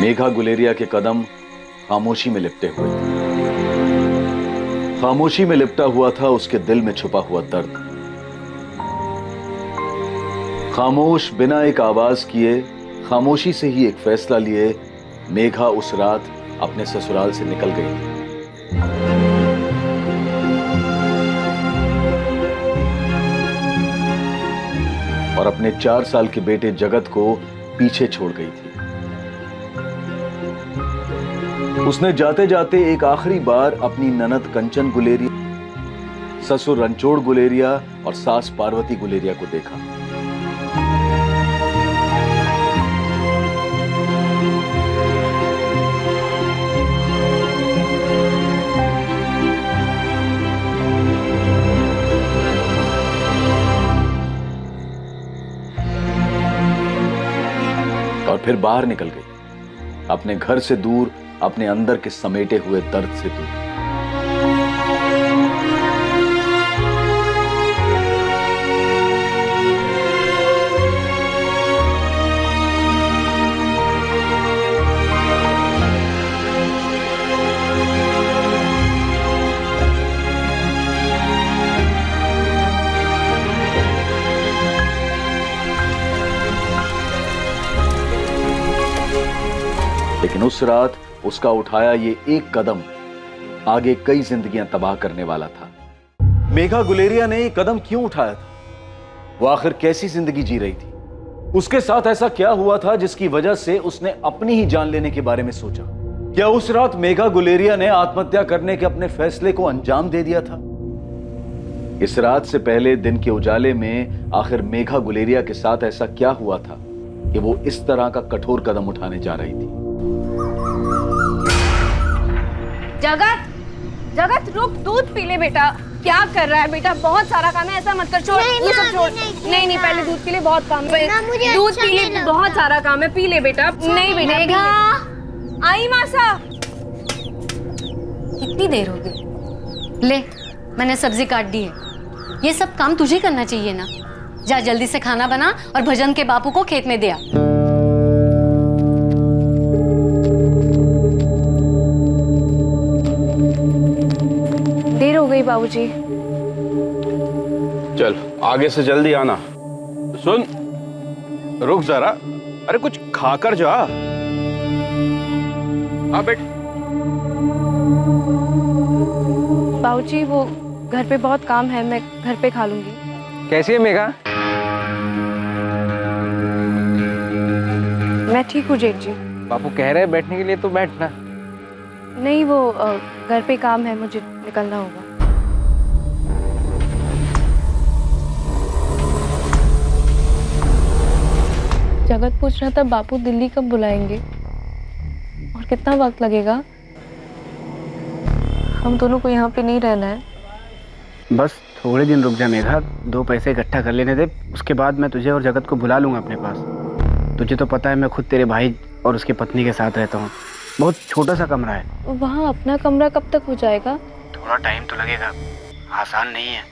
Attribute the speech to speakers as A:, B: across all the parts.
A: मेघा गुलेरिया के कदम खामोशी में लिपटे हुए थे। खामोशी में लिपटा हुआ था उसके दिल में छुपा हुआ दर्द। खामोश, बिना एक आवाज किए, खामोशी से ही एक फैसला लिए मेघा उस रात अपने ससुराल से निकल गई थी। और अपने 4 साल के बेटे जगत को पीछे छोड़ गई थी। उसने जाते जाते एक आखिरी बार अपनी ननद कंचन गुलेरिया, ससुर रणछोड़ गुलेरिया और सास पार्वती गुलेरिया को देखा। और फिर बाहर निकल गई, अपने घर से दूर, अपने अंदर के समेटे हुए दर्द से दूर। लेकिन उस रात उसका उठाया ये एक कदम आगे कई जिंदगियां तबाह करने वाला था। मेघा गुलेरिया ने ये कदम क्यों उठाया था? वो आखिर कैसी जिंदगी जी रही थी? उसके साथ ऐसा क्या हुआ था जिसकी वजह से उसने अपनी ही जान लेने के बारे में सोचा? क्या उस रात मेघा गुलेरिया ने आत्महत्या करने के अपने फैसले को अंजाम दे दिया था? इस रात से पहले दिन के उजाले में आखिर मेघा गुलेरिया के साथ ऐसा क्या हुआ था कि वो इस तरह का कठोर कदम उठाने जा रही थी?
B: जगत, जगत रुक, दूध पी ले बेटा। क्या कर रहा है बेटा? बहुत सारा काम है, ऐसा मत कर। छोड़, ये सब छोड़। नहीं, पहले दूध पी ले, बहुत काम है। दूध पी ले, बहुत सारा काम है, पी ले बेटा। नहीं बेटा, मेघा आई मासा।
C: कितनी देर हो गई? ले, मैंने सब्जी काट दी है। ये सब काम तुझे करना चाहिए ना। जा जल्दी से खाना बना और भजन के बापू को खेत में दे आ।
B: देर हो गई बाबूजी।
D: चल आगे से जल्दी आना। सुन, रुक जरा। अरे कुछ खाकर जा। हाँ बेट।
B: बाबूजी वो घर पे बहुत काम है, मैं घर पे खा लूंगी।
E: कैसी है मेघा?
B: मैं ठीक हूँ जेठ जी।
E: बापू कह रहे हैं बैठने के लिए, तो बैठना।
B: नहीं वो घर पे काम है, मुझे निकलना होगा। जगत पूछ रहा था बापू दिल्ली कब बुलाएंगे और कितना वक्त लगेगा? हम दोनों को यहाँ पे नहीं रहना है।
E: बस थोड़े दिन रुक जा मेघा, 2 पैसे इकट्ठा कर लेने दे। उसके बाद मैं तुझे और जगत को बुला लूंगा अपने पास। तुझे तो पता है मैं खुद तेरे भाई और उसकी पत्नी के साथ रहता हूँ। बहुत छोटा सा कमरा है।
B: वहाँ अपना कमरा कब तक हो जाएगा?
E: थोड़ा टाइम तो लगेगा, आसान नहीं है।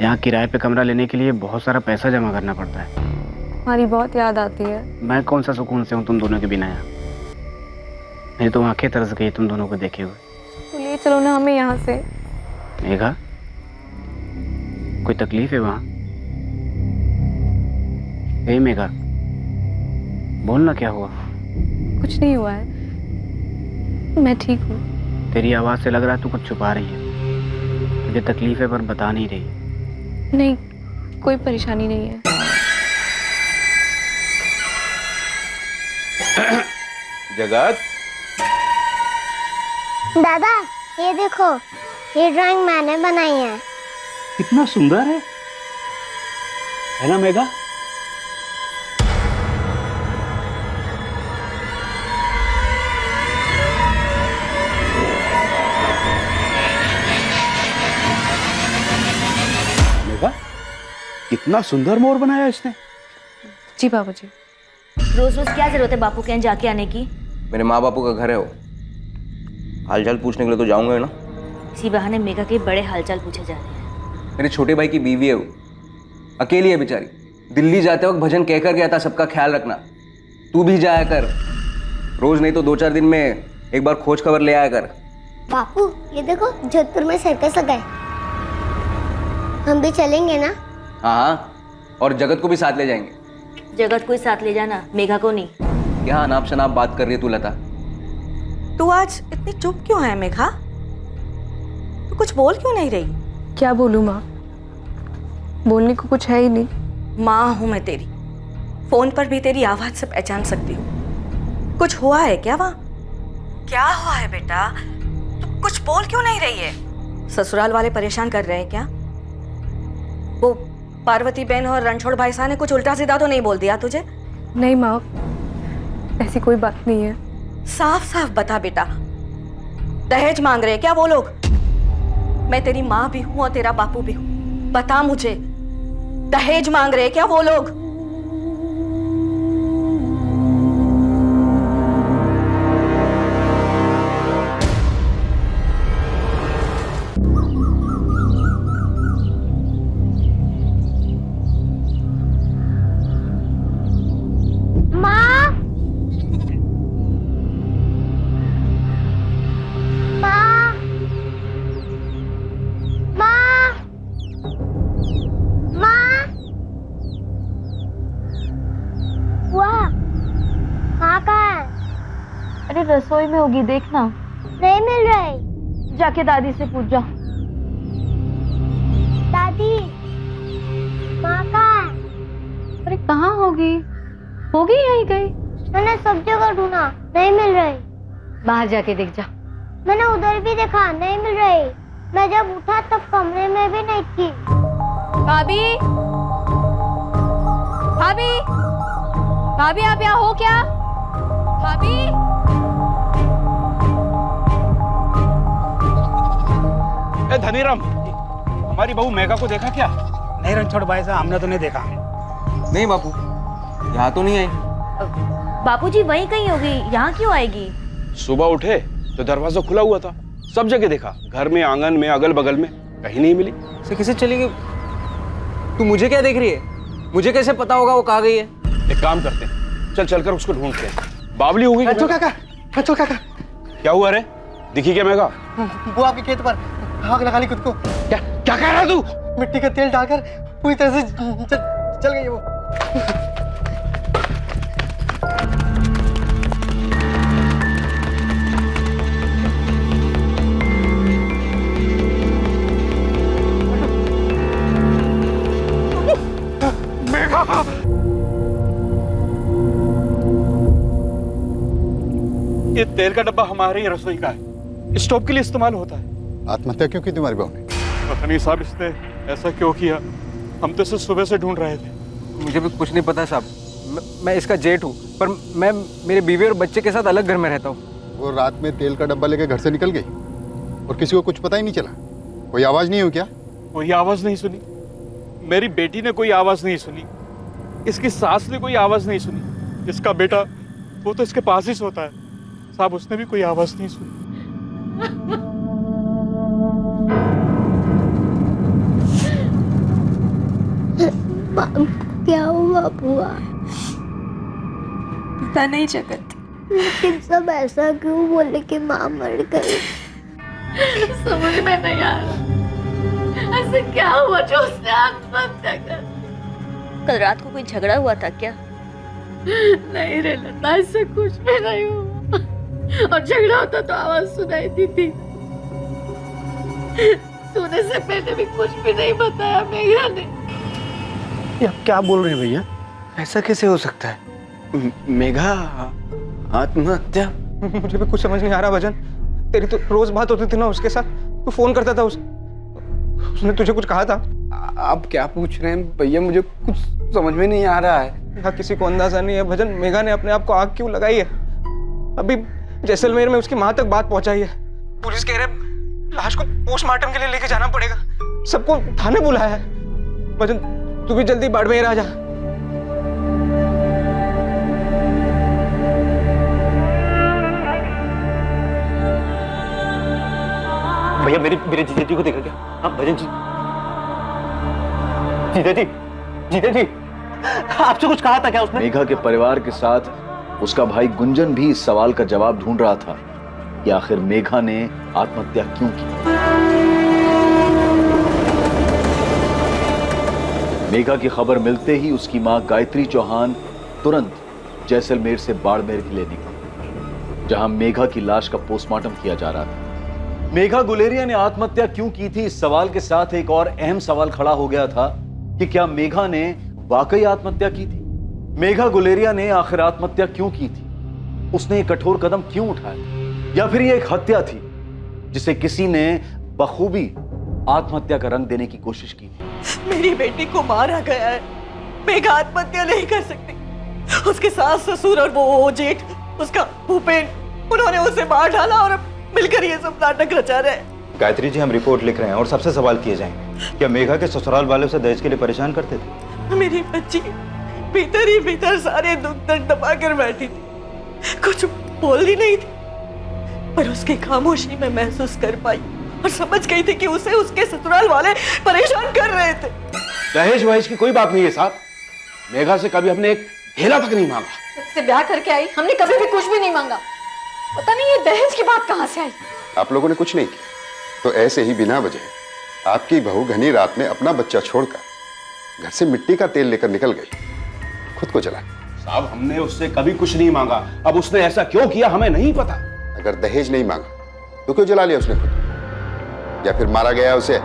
E: यहाँ किराए पे कमरा लेने के लिए बहुत सारा पैसा जमा करना पड़ता है।
B: हमारी बहुत याद आती है।
E: मैं कौन सा सुकून से हूँ तुम दोनों के बिना यहाँ। मेरी तो आंखें तरस गई तुम दोनों को देखे हुए।
B: तो ले चलो ना हमें यहाँ से।
E: मेघा, कोई तकलीफ है वहाँ? ए मेघा, बोलना क्या हुआ?
B: कुछ नहीं हुआ है, मैं ठीक हूँ।
E: तेरी आवाज़ से लग रहा है तू कुछ छुपा रही है। मुझे तकलीफ है पर बता नहीं रही।
B: नहीं, कोई परेशानी नहीं है।
D: जगत।
F: दादा ये देखो, ये ड्राइंग मैंने बनाई है।
D: कितना सुंदर है ना मेघा? मेघा, कितना सुंदर मोर बनाया इसने।
B: जी बाबूजी।
G: रोज रोज क्या जरूरत है बापू के यहाँ जाके आने की?
H: मेरे माँ बापू का घर है, वो हालचाल पूछने के लिए तो जाऊंगा ना।
G: इसी बहाने मेघा के बड़े हालचाल पूछे जा रहे हैं।
H: मेरे छोटे भाई की बीवी है, वो अकेली है बेचारी। दिल्ली जाते वक्त भजन कहकर गया था सबका ख्याल रखना, तू भी जाया कर। रोज नहीं तो 2-4 दिन में एक बार खोज खबर ले आया कर।
F: बापू ये देखो जोधपुर में सर्कस लगा है, हम भी चलेंगे ना?
H: हाँ, और जगत को भी साथ ले जाएंगे।
G: जगत को ही साथ ले जाना, मेघा को नहीं।
H: क्या अनाप शनाप बात कर रही है तू लता?
I: तू आज इतनी चुप क्यों है मेघा? तू कुछ बोल क्यों नहीं रही?
B: क्या बोलूं माँ, बोलने को कुछ है ही नहीं।
I: माँ हूं मैं तेरी, फोन पर भी तेरी आवाज से पहचान सकती हूँ। कुछ हुआ है क्या वहाँ? क्या हुआ है बेटा? तू कुछ बोल क्यों नहीं रही है? ससुराल वाले परेशान कर रहे हैं क्या? वो पार्वती बहन और रणछोड़ भाई साहब ने कुछ उल्टा सीधा तो नहीं बोल दिया तुझे?
B: नहीं माँ, ऐसी कोई बात नहीं है।
I: साफ साफ बता बेटा, दहेज मांग रहे हैं क्या वो लोग? मैं तेरी माँ भी हूं और तेरा बापू भी हूं, बता मुझे, दहेज मांग रहे हैं क्या वो लोग?
F: माँ, माँ, माँ, माँ, वाह, माँ कहाँ है?
B: अरे रसोई में होगी, देखना।
F: नहीं मिल रही।
B: जाके दादी से पूछ जा।
F: दादी, माँ कहाँ है?
C: अरे कहाँ होगी? होगी यहीं कहीं।
F: मैंने सब जगह ढूंढा, नहीं मिल रही।
C: बाहर जाके देख जा।
F: मैंने उधर भी देखा, नहीं मिल रही। मैं जब उठा तब कमरे में भी नहीं थी।
B: भाभी, भाभी, भाभी आप यहाँ हो क्या? भाभी,
D: ए धनीराम, हमारी बहू मेघा को देखा क्या?
E: नहीं रणछोड़ भाई साहब, हमने तो नहीं देखा।
H: नहीं बापू, यहाँ तो नहीं आई।
G: बापूजी वहीं कहीं होगी, यहाँ क्यों आएगी?
D: सुबह उठे तो दरवाजा खुला हुआ था, सब जगह देखा, घर में, आंगन में, अगल बगल में, कहीं नहीं मिली।
H: से किसे चली गई? तू मुझे क्या देख रही है? मुझे कैसे पता होगा वो कहाँ गई है?
D: एक काम करते हैं, चल चलकर उसको ढूंढते हैं। बावली हो गई क्या? क्या हुआ रे? दिखी क्या मेघा?
J: वो आपके खेत पर आग लगा ली खुद को।
D: क्या क्या कह रहा है तू?
J: मिट्टी का तेल डालकर पूरी तरह से चल गई वो।
D: ये तेल का डब्बा हमारे ही रसोई का है, स्टोव के लिए इस्तेमाल होता है।
K: आत्महत्या क्यों की तुम्हारी बहू ने?
D: पता नहीं साहब, इसने ऐसा क्यों किया, हम तो इसे सुबह से ढूंढ रहे थे।
H: मुझे भी कुछ नहीं पता साहब। मैं इसका जेठ हूँ, पर मैं मेरे बीवी और बच्चे के साथ अलग घर में रहता हूँ।
K: वो रात में तेल का डब्बा लेकर घर से निकल गई और किसी को कुछ पता ही नहीं चला? कोई आवाज नहीं हुई क्या?
D: कोई आवाज नहीं सुनी, मेरी बेटी ने कोई आवाज नहीं सुनी, इसकी सास ने कोई आवाज नहीं सुनी, इसका बेटा वो तो इसके पास ही सोता है साहब, उसने भी कोई आवाज नहीं सुनी।
F: क्या हुआ बुआ?
I: पता नहीं जगत,
F: लेकिन सब ऐसा क्यों बोले कि माँ मर गई?
B: समझ में नहीं आ रहा, ऐसे क्या हुआ जो उसने आत्महत्या कर?
G: कल रात को कोई झगड़ा हुआ था क्या?
B: नहीं रे लता, ऐसे कुछ भी नहीं हुआ, और झगड़ा होता तो आवाज सुनाई दी थी। सोने से पहले भी कुछ भी नहीं बताया मेघा ने।
E: ये आप क्या बोल रहे हैं भैया?
H: ऐसा कैसे हो सकता है?
E: मेघा आत्महत्या?
H: मुझे भी कुछ समझ नहीं आ रहा भजन। तेरी तो रोज बात होती थी ना उसके साथ, तू फोन करता था उसने तुझे कुछ कहा था?
E: आप क्या पूछ रहे हैं भैया? मुझे कुछ समझ में नहीं आ रहा है।
H: यहाँ किसी को अंदाजा नहीं है भजन, मेघा ने अपने आप को आग क्यों लगाई है? अभी जैसलमेर में उसकी माँ तक बात पहुंचाई है। पुलिस कह रहे लाश को पोस्टमार्टम के लिए लेके जाना पड़ेगा, सबको थाने बुलाया है। भजन तू भी जल्दी बाड़मेर आ जा।
J: भैया मेरे जीजा जी को देखा क्या? हाँ भजन जी, जीजा जी, जीजा जी, आपसे कुछ कहा था क्या उसने?
A: मेघा के परिवार के साथ उसका भाई गुंजन भी इस सवाल का जवाब ढूंढ रहा था कि आखिर मेघा ने आत्महत्या क्यों की। मेघा की खबर मिलते ही उसकी मां गायत्री चौहान तुरंत जैसलमेर से बाड़मेर के लिए निकली, जहां मेघा की लाश का पोस्टमार्टम किया जा रहा था। मेघा गुलेरिया ने आत्महत्या क्यों की थी, इस सवाल के साथ एक और अहम सवाल खड़ा हो गया था कि क्या मेघा ने वाकई आत्महत्या की थी? मेघा गुलेरिया ने आखिर आत्महत्या क्यों की थी? उसने एक कठोर कदम क्यों उठाया? या फिर यह एक हत्या थी जिसे किसी ने बखूबी आत्महत्या का रंग देने की कोशिश की?
I: मेरी बेटी को मारा गया है, मेघा आत्महत्या नहीं कर सकती। उसके सास ससुर और वो जेठ, उसका भूपेन, उन्होंने उसे मार डाला और अब मिलकर ये सब नाटक रचा रहे हैं।
L: गायत्री जी, हम रिपोर्ट लिख रहे हैं और सबसे सवाल किए जाएंगे। क्या मेघा के ससुराल वाले उसे दहेज के लिए परेशान करते थे?
I: मेरी बच्ची भीतर ही भीतर सारे दुख दर्द दबा कर बैठी थी, कुछ बोलती नहीं थी, पर उसकी खामोशी में महसूस कर पाई और समझ गई थी कि उसे उसके ससुराल वाले परेशान कर रहे थे।
E: दहेज वहेज की कोई बात नहीं है साहब। मेघा से कभी हमने एक ढेला तक नहीं मांगा।
C: से ब्याह करके आई, हमने कभी भी कुछ भी नहीं मांगा। पता नहीं ये दहेज की बात कहां से आई।
K: आप लोगों ने कुछ नहीं किया तो ऐसे ही बिना वजह आपकी बहू घनी रात में अपना बच्चा छोड़कर घर से मिट्टी का तेल लेकर निकल गई, खुद को जला।
E: साहब, हमने उससे कभी कुछ नहीं मांगा, अब उसने ऐसा क्यों किया हमें नहीं पता।
K: अगर दहेज नहीं मांगा तो क्यों जला लिया उसने खुद, या फिर मारा गया उसे?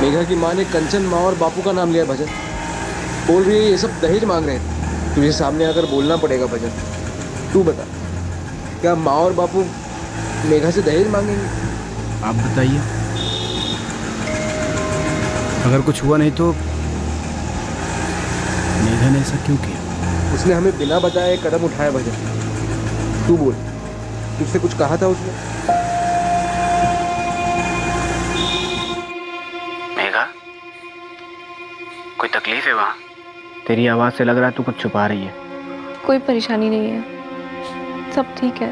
H: मेघा की माँ ने कंचन माँ और बापू का नाम लिया भजन, बोल रही है ये सब दहेज मांग रहे थे। तुझे सामने आकर बोलना पड़ेगा भजन। तू बता, क्या माँ और बापू मेघा से दहेज मांगेंगे?
E: आप बताइए। अगर कुछ हुआ नहीं तो मेघा ने ऐसा क्यों किया?
H: उसने हमें बिना बताए कदम उठाया भजन। तू बोल, तुझसे कुछ कहा था उसने?
E: मेघा, कोई तकलीफ है वहाँ? तेरी आवाज से लग रहा है तू कुछ छुपा रही है।
B: कोई परेशानी नहीं है, सब ठीक है,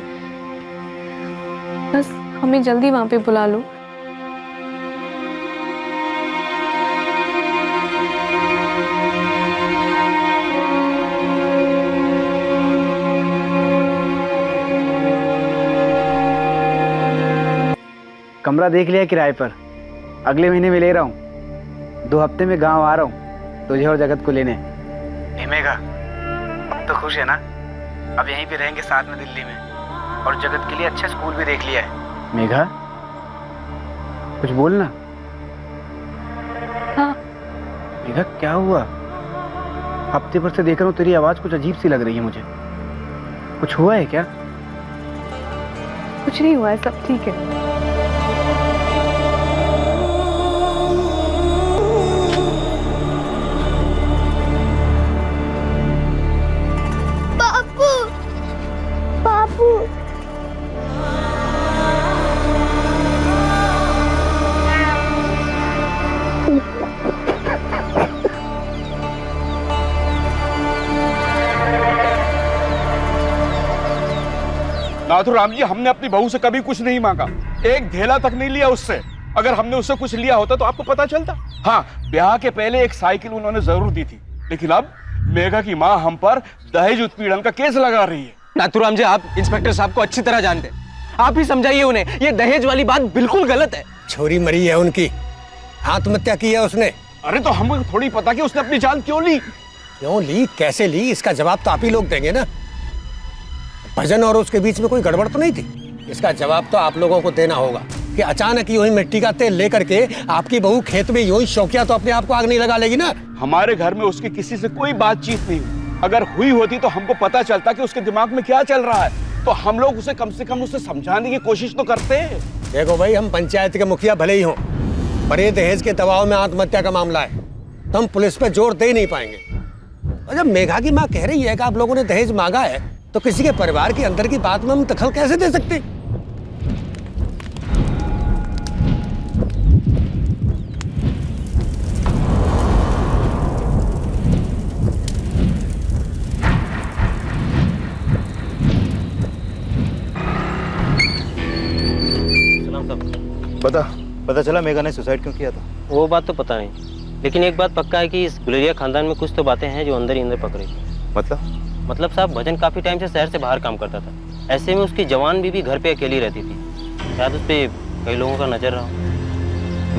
B: बस हमें जल्दी वहां पे बुला लो।
E: कमरा देख लिया किराए पर, अगले महीने में ले रहा हूँ। 2 हफ्ते में गांव आ रहा हूँ तुझे और जगत को लेने। मेघा, अब तो खुश है ना? अब यहीं पे रहेंगे साथ में दिल्ली में, और जगत के लिए अच्छा स्कूल भी देख लिया है। मेघा, कुछ बोलना।
B: हाँ।
E: मेघा, क्या हुआ? हफ्ते भर से देख रहा हूँ तेरी आवाज कुछ अजीब सी लग रही है मुझे। कुछ हुआ है क्या?
B: कुछ नहीं हुआ है, सब ठीक है।
D: नाथुराम जी, हमने अपनी बहू से कभी कुछ नहीं मांगा, एक ढेला तक नहीं लिया उससे। अगर हमने उससे कुछ लिया होता तो आपको पता चलता। हाँ, ब्याह के पहले एक साइकिल उन्होंने जरूर दी थी, लेकिन अब मेघा की माँ हम पर दहेज उत्पीड़न का केस लगा रही है।
H: नाथुराम जी, आप इंस्पेक्टर साहब को अच्छी तरह जानते हैं, आप ही समझाइए उन्हें, ये दहेज वाली बात बिल्कुल गलत है।
J: छोरी मरी है उनकी, आत्महत्या की है उसने।
D: अरे तो हमको थोड़ी पता कि उसने अपनी जान क्यों ली।
J: क्यों ली, कैसे ली, इसका जवाब तो आप ही लोग देंगे ना। भजन और उसके बीच में कोई गड़बड़ तो नहीं थी? इसका जवाब तो आप लोगों को देना होगा कि अचानक यूं ही मिट्टी का तेल लेकर के आपकी बहू खेत में यूं ही शौकिया तो अपने आप को आग नहीं लगा लेगी ना।
D: हमारे घर में उसकी किसी से कोई बातचीत नहीं हुई। अगर हुई होती तो हमको पता चलता कि उसके दिमाग में क्या चल रहा है, तो हम लोग उसे कम से कम उसे समझाने की कोशिश तो करते हैं।
J: देखो भाई, हम पंचायत के मुखिया भले ही हों, पर ये दहेज के दबाव में आत्महत्या का मामला है, तो हम पुलिस पे जोर दे ही नहीं पाएंगे। और जब मेघा की माँ कह रही है कि आप लोगों ने दहेज मांगा है, तो किसी के परिवार के अंदर की बात में हम दखल कैसे दे सकते?
L: पता चला मेघा ने सुसाइड क्यों किया था?
M: वो बात तो पता नहीं, लेकिन एक बात पक्का है कि इस गुलेरिया खानदान में कुछ तो बातें हैं जो अंदर ही अंदर पक रही।
L: मतलब?
M: मतलब साहब भजन काफी टाइम से शहर से बाहर काम करता था। ऐसे में उसकी जवान बीवी घर पे अकेली रहती थी। शायद उस पे कई लोगों का नजर रहा,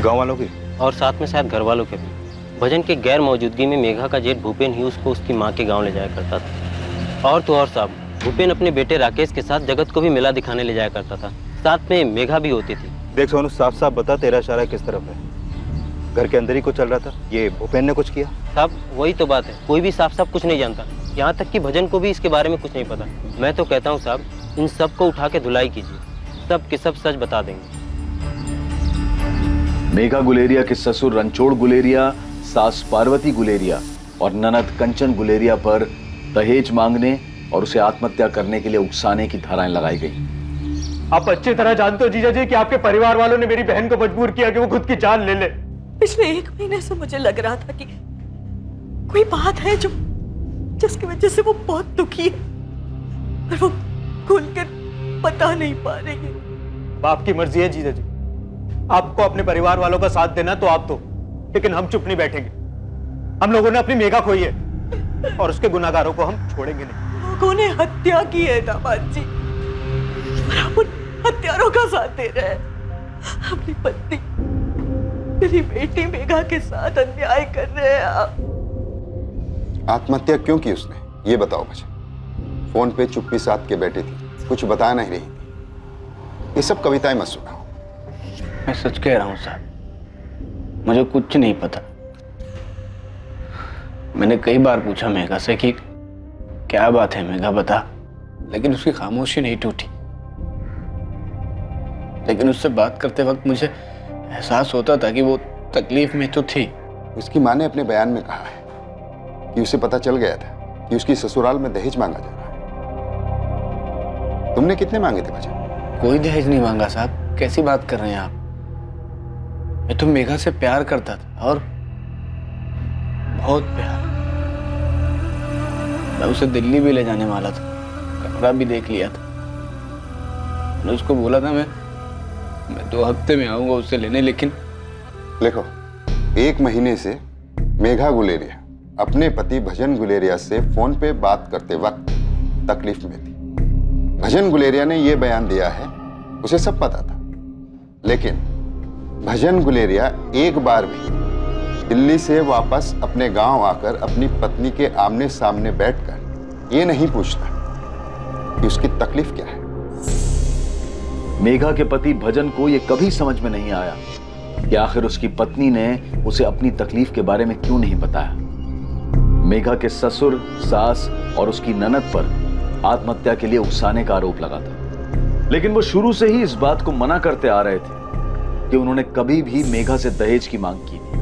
L: गांव वालों की
M: और साथ में शायद घर वालों के भी। भजन के गैर मौजूदगी में मेघा का जेठ भूपेन ही उसको उसकी माँ के गाँव ले जाया करता था। और तो और साहब, भूपेन अपने बेटे राकेश के साथ जगत को भी मेला दिखाने ले जाया करता था। साथ में मेघा भी होती थी।
L: देख सोनू, साफ साफ बता तेरा इशारा किस तरफ है? घर के अंदर ही कुछ चल रहा था? ये भूपेन ने कुछ किया?
M: साहब वही तो बात है, कोई भी साफ साफ कुछ नहीं जानता। यहाँ तक कि भजन को भी इसके बारे में कुछ नहीं पता। मैं तो कहता हूँ साहब, इन सब को उठा के धुलाई कीजिए, सब के सब सच बता देंगे।
A: मेघा गुलेरिया के ससुर रणछोड़ गुलेरिया, सास पार्वती गुलेरिया और ननद कंचन गुलेरिया पर दहेज मांगने और उसे आत्महत्या करने के लिए उकसाने की धाराएं लगाई गई।
H: आप अच्छी तरह जानते हो जीजा जी कि आपके परिवार वालों ने मेरी बहन को मजबूर किया कि वो खुद की जान ले ले।
I: पिछले 1 महीने से मुझे लग रहा था कि कोई बात है जो जिसकी वजह से वो बहुत दुखी है, और वो खुलकर बता नहीं पा रही है।
H: बाप की मर्जी है जीजा जी, आपको अपने परिवार वालों का साथ देना तो आप दो, लेकिन हम चुप नहीं बैठेंगे। हम लोगों ने अपनी मेघा खोई है और उसके गुनाहगारों को हम छोड़ेंगे नहीं।
I: लोगों ने हत्या की है दामाद जी, और आप उन हत्यारों का साथ दे रहे हैं। अपनी पत्नी, मेरी बेटी मेघा के साथ अन्याय कर रहे हैं आप।
K: आत्महत्या क्यों की उसने, ये बताओ भजन। फोन पे चुप्पी साध के बैठी थी, कुछ बता नहीं रही थी। ये सब कविताएं मत सुनाओ।
E: मैं सच कह रहा हूँ साहब, मुझे कुछ नहीं पता। मैंने कई बार पूछा मेघा से कि क्या बात है मेघा बता, लेकिन उसकी खामोशी नहीं टूटी। लेकिन उससे बात करते वक्त मुझे एहसास होता था कि वो तकलीफ में तो थी।
K: उसकी माँ ने अपने बयान में कहा है कि उसे पता चल गया था कि उसकी ससुराल में दहेज मांगा जा रहा है। तुमने कितने मांगे थे भजन?
E: कोई दहेज नहीं मांगा साहब, कैसी बात कर रहे हैं आप? मैं तो मेघा से प्यार करता था, और बहुत प्यार। मैं उसे दिल्ली भी ले जाने वाला था, कमरा भी देख लिया था। मैंने उसको बोला था मैं 2 हफ्ते में आऊंगा उससे लेने, लेकिन
K: देखो, 1 महीने से मेघा गुलेरिया अपने पति भजन गुलेरिया से फोन पे बात करते वक्त तकलीफ में थी। भजन गुलेरिया ने यह बयान दिया है, उसे सब पता था। लेकिन भजन गुलेरिया एक बार भी दिल्ली से वापस अपने गांव आकर अपनी पत्नी के आमने सामने बैठकर ये नहीं पूछता कि उसकी तकलीफ क्या है।
A: मेघा के पति भजन को यह कभी समझ में नहीं आया कि आखिर उसकी पत्नी ने उसे अपनी तकलीफ के बारे में क्यों नहीं बताया। मेघा के ससुर, सास और उसकी ननद पर आत्महत्या के लिए उकसाने का आरोप लगा था, लेकिन वो शुरू से ही इस बात को मना करते आ रहे थे कि उन्होंने कभी भी मेघा से दहेज की मांग की थी।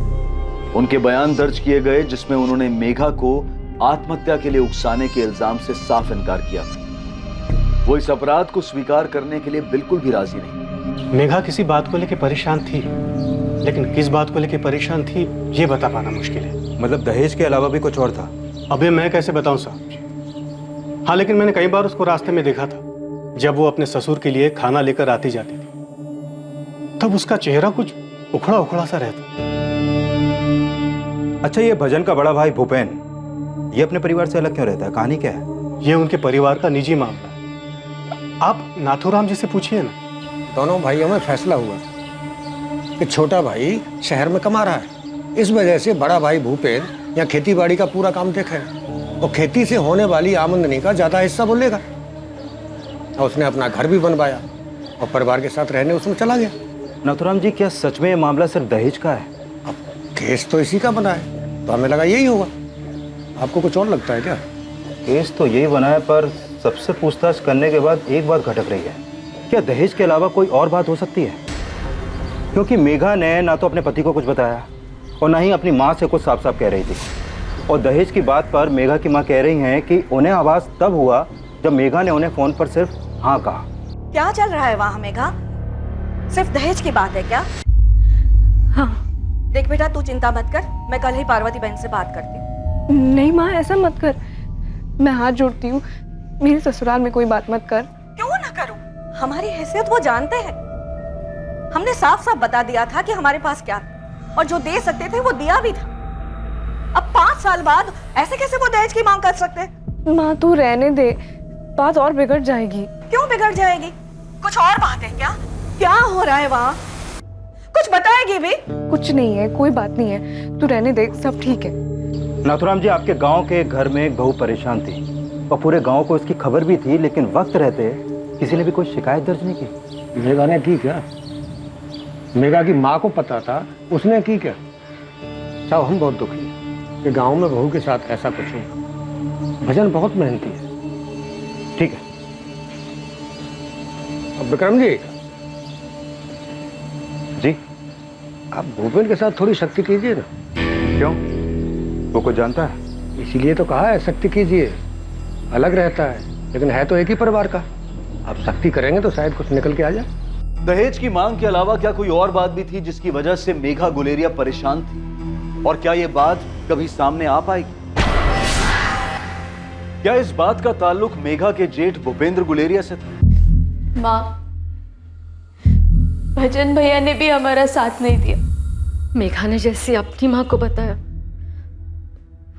A: उनके बयान दर्ज किए गए जिसमें उन्होंने मेघा को आत्महत्या के लिए उकसाने के इल्जाम से साफ इनकार किया था। वो इस अपराध को स्वीकार करने के लिए बिल्कुल भी राजी नहीं।
N: मेघा किसी बात को लेकर परेशान थी, लेकिन किस बात को लेकर परेशान थी ये बता पाना मुश्किल है।
L: मतलब दहेज के अलावा भी कुछ और था?
N: अबे मैं कैसे बताऊं साहब। हाँ, लेकिन मैंने कई बार उसको रास्ते में देखा था, जब वो अपने ससुर के लिए खाना लेकर आती जाती थी, तब उसका चेहरा कुछ उखड़ा उखड़ा सा रहता।
L: अच्छा, ये भजन का बड़ा भाई भूपेन, ये अपने परिवार से अलग क्यों रहता है? कहानी क्या है?
N: ये उनके परिवार का निजी मामला है, आप नाथूराम जी से पूछिए ना।
J: दोनों भाइयों में फैसला हुआ कि छोटा भाई शहर में कमा रहा है, इस वजह से बड़ा भाई भूपेन यहाँ खेती बाड़ी का पूरा काम देखेगा और खेती से होने वाली आमदनी का ज्यादा हिस्सा बोलेगा। और उसने अपना घर भी बनवाया और परिवार के साथ रहने उसमें चला गया।
L: नाथुराम जी, क्या सच में ये मामला सिर्फ दहेज का है?
J: अब केस तो इसी का बना है, तो हमें लगा यही होगा। आपको कुछ और लगता है क्या?
L: केस तो यही बना है, पर सबसे पूछताछ करने के बाद एक बात खटक रही है। क्या दहेज के अलावा कोई और बात हो सकती है? क्योंकि मेघा ने ना तो अपने पति को कुछ बताया और ना ही अपनी माँ से कुछ साफ साफ कह रही थी। और दहेज की बात पर मेघा की माँ कह रही हैं कि उन्हें आवाज़ तब हुआ जब मेघा ने उन्हें फ़ोन पर सिर्फ हाँ कहा।
I: क्या चल रहा है वहाँ मेघा? सिर्फ दहेज की बात है क्या?
B: हाँ।
I: देख बेटा, तू चिंता मत कर, मैं कल ही पार्वती बहन से बात करती हूँ।
B: नहीं माँ, ऐसा मत कर, मैं हाथ जोड़ती हूँ, मेरे ससुराल में कोई बात मत कर।
I: क्यों ना करूँ? हमारी हैसियत वो जानते हैं। हमने साफ साफ बता दिया था कि हमारे पास क्या था, और जो दे सकते थे वो दिया भी था। अब 5 साल बाद ऐसे कैसे वो दहेज की मांग कर सकते?
B: माँ तू रहने दे, बात और बिगड़ जाएगी।
I: क्यों बिगड़ जाएगी? कुछ और बात है क्या? क्या हो रहा है वहाँ? कुछ बताएगी भी?
B: कुछ नहीं है, कोई बात नहीं है, तू रहने दे, सब ठीक है।
L: नाथुराम जी, आपके गांव के एक घर में एक बहू परेशान थी और पूरे गांव को इसकी खबर भी थी, लेकिन वक्त रहते किसी ने भी कोई शिकायत दर्ज नहीं की।
J: मेघा ने की क्या? मेघा की माँ को पता था, उसने की क्या? साहब, हम बहुत दुखी हैं कि गांव में बहू के साथ ऐसा कुछ हुआ। भजन बहुत मेहनती है। ठीक है। अब विक्रम जी
L: जी,
J: आप भूपेन के साथ थोड़ी सख्ती कीजिए ना।
L: क्यों? वो कुछ जानता है?
J: इसीलिए तो कहा है सख्ती कीजिए। अलग रहता है लेकिन है तो एक ही परिवार का। आप सख्ती करेंगे तो शायद कुछ निकल के आ जाए।
A: दहेज की मांग के अलावा क्या कोई और बात भी थी जिसकी वजह से मेघा गुलेरिया परेशान थी? और क्या यह बात कभी सामने आ पाएगी? क्या इस बात का ताल्लुक मेघा के जेठ भूपेंद्र गुलेरिया से था?
B: माँ, भजन भैया ने भी हमारा साथ नहीं दिया।
C: मेघा ने जैसे अपनी माँ को बताया,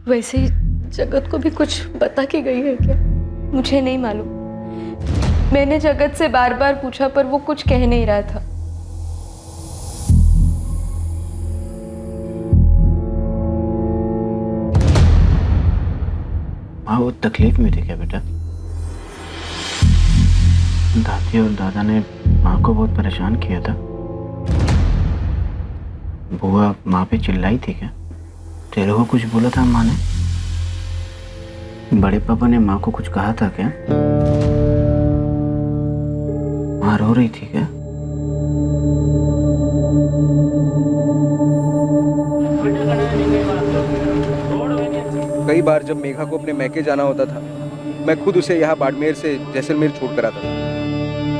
C: वैसे ही जगत को भी कुछ बता के गई है क्या?
B: मुझे नहीं मालूम, मैंने जगत से बार बार पूछा पर वो कुछ कह नहीं रहा था।
E: हाँ, वो तकलीफ में थी क्या बेटा? दादी और दादा ने माँ को बहुत परेशान किया था। बुआ माँ पे चिल्लाई थी क्या? तेरे को कुछ बोला था माँ ने? बड़े पापा ने माँ को कुछ कहा था क्या? माँ रो रही थी क्या?
H: कई बार जब मेघा को अपने मैके जाना होता था, मैं खुद उसे यहाँ बाड़मेर से जैसलमेर छोड़ कर आता था।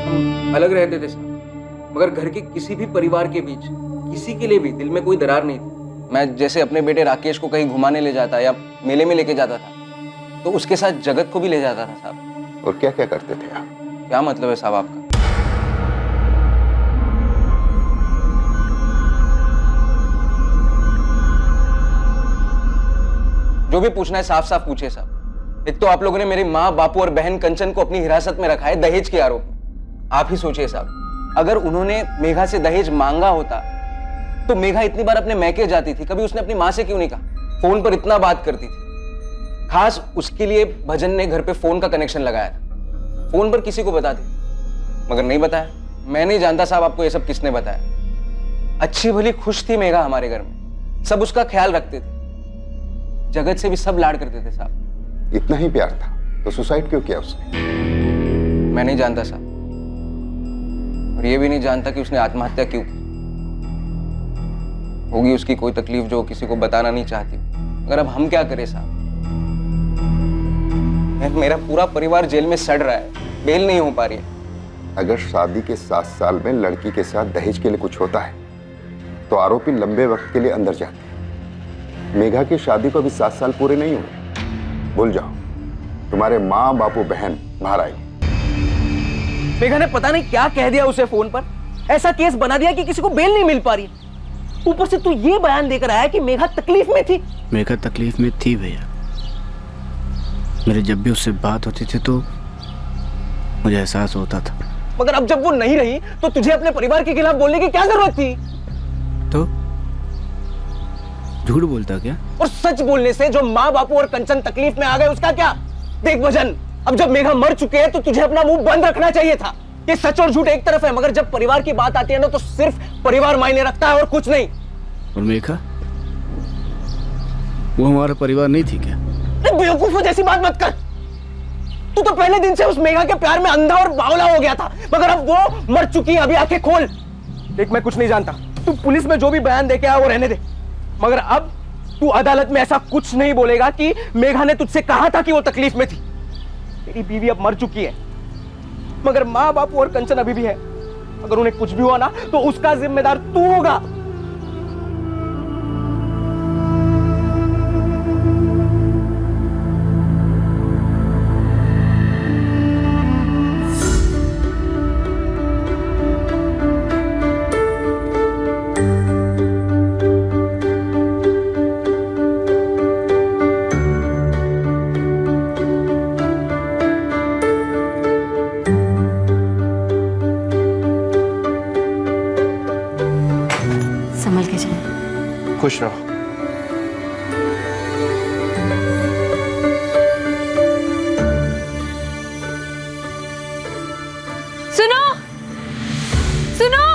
H: हम अलग रहते थे साहब, मगर घर के किसी भी परिवार के बीच किसी के लिए भी दिल में कोई दरार नहीं थी। मैं जैसे अपने बेटे राकेश को कहीं घुमाने ले जाता या मेले में लेके जाता था, तो उसके साथ जगत को भी ले जाता था साहब।
K: और क्या क्या करते थे आप?
H: क्या मतलब है साहब आपका? जो भी पूछना है साफ साफ पूछिए साहब। एक तो आप लोगों ने मेरी माँ, बापू और बहन कंचन को अपनी हिरासत में रखा है दहेज के आरोप में। आप ही सोचिए साहब, अगर उन्होंने मेघा से दहेज मांगा होता तो मेघा इतनी बार अपने मैके जाती थी, कभी उसने अपनी माँ से क्यों नहीं कहा? फोन पर इतना बात करती थी। खास उसके लिए भजन ने घर पे फोन का कनेक्शन लगाया था। फोन पर किसी को बता दी, मगर नहीं बताया। मैं नहीं जानता साहब आपको ये सब किसने बताया। अच्छी भली खुश थी मेघा हमारे घर में, सब उसका ख्याल रखते थे, जगत से भी सब लाड करते थे साहब।
K: इतना ही प्यार था तो सुसाइड क्यों किया उसने?
H: मैं नहीं जानता साहब, और ये भी नहीं जानता कि उसने आत्महत्या क्यों की। होगी उसकी कोई तकलीफ जो किसी को बताना नहीं चाहती, मगर अब हम क्या करें साहब? मेरा पूरा परिवार जेल में सड़ रहा है, बेल नहीं हो पा रही है।
K: अगर शादी के 7 साल में लड़की के साथ दहेज के लिए कुछ होता है तो आरोपी लंबे वक्त के लिए अंदर जाते हैं। मेघा की शादी को अभी 7 साल पूरे नहीं हुए। भूल जाओ, तुम्हारे माँ, बापू, बहन बाहर आएंगे।
H: मेघा ने पता नहीं क्या कह दिया उसे फोन पर, ऐसा केस बना दिया कि किसी को बेल नहीं मिल पा रही। ऊपर से तू ये बयान देकर आया कि मेघा तकलीफ में थी।
E: मेघा तकलीफ में थी भैया। मेरे जब भी उससे बात होती थी तो मुझे एहसास होता था।
H: मगर अब जब वो नहीं रही तो तुझे अपने परिवार के खिलाफ बोलने की क्या जरूरत थी?
E: तो झूठ बोलता क्या?
H: और सच बोलने से जो माँ, बापू और कंचन तकलीफ में आ गए उसका क्या? देख भजन, अब जब मेघा मर चुके हैं तो तुझे अपना मुंह बंद रखना चाहिए था। ये सच और झूठ एक तरफ है, मगर जब परिवार की बात आती है ना तो सिर्फ परिवार मायने रखता है और कुछ नहीं।
E: और मेघा, वो हमारा परिवार नहीं थी क्या?
H: बेवकूफों जैसी बात मत कर। तू तो पहले दिन से उस मेघा के प्यार में अंधा और बावला हो गया था, मगर अब वो मर चुकी है। अभी आंखें खोल। देख, मैं कुछ नहीं जानता, तू पुलिस में जो भी बयान दे के आया वो रहने दे, मगर अब तू अदालत में ऐसा कुछ नहीं बोलेगा कि मेघा ने तुझसे कहा था कि वो तकलीफ में थी। तेरी बीवी अब मर चुकी है, मगर माँ, बापू और कंचन अभी भी है। अगर उन्हें कुछ भी हुआ ना तो उसका जिम्मेदार तू होगा।
E: खुश रहो।
B: सुनो सुनो,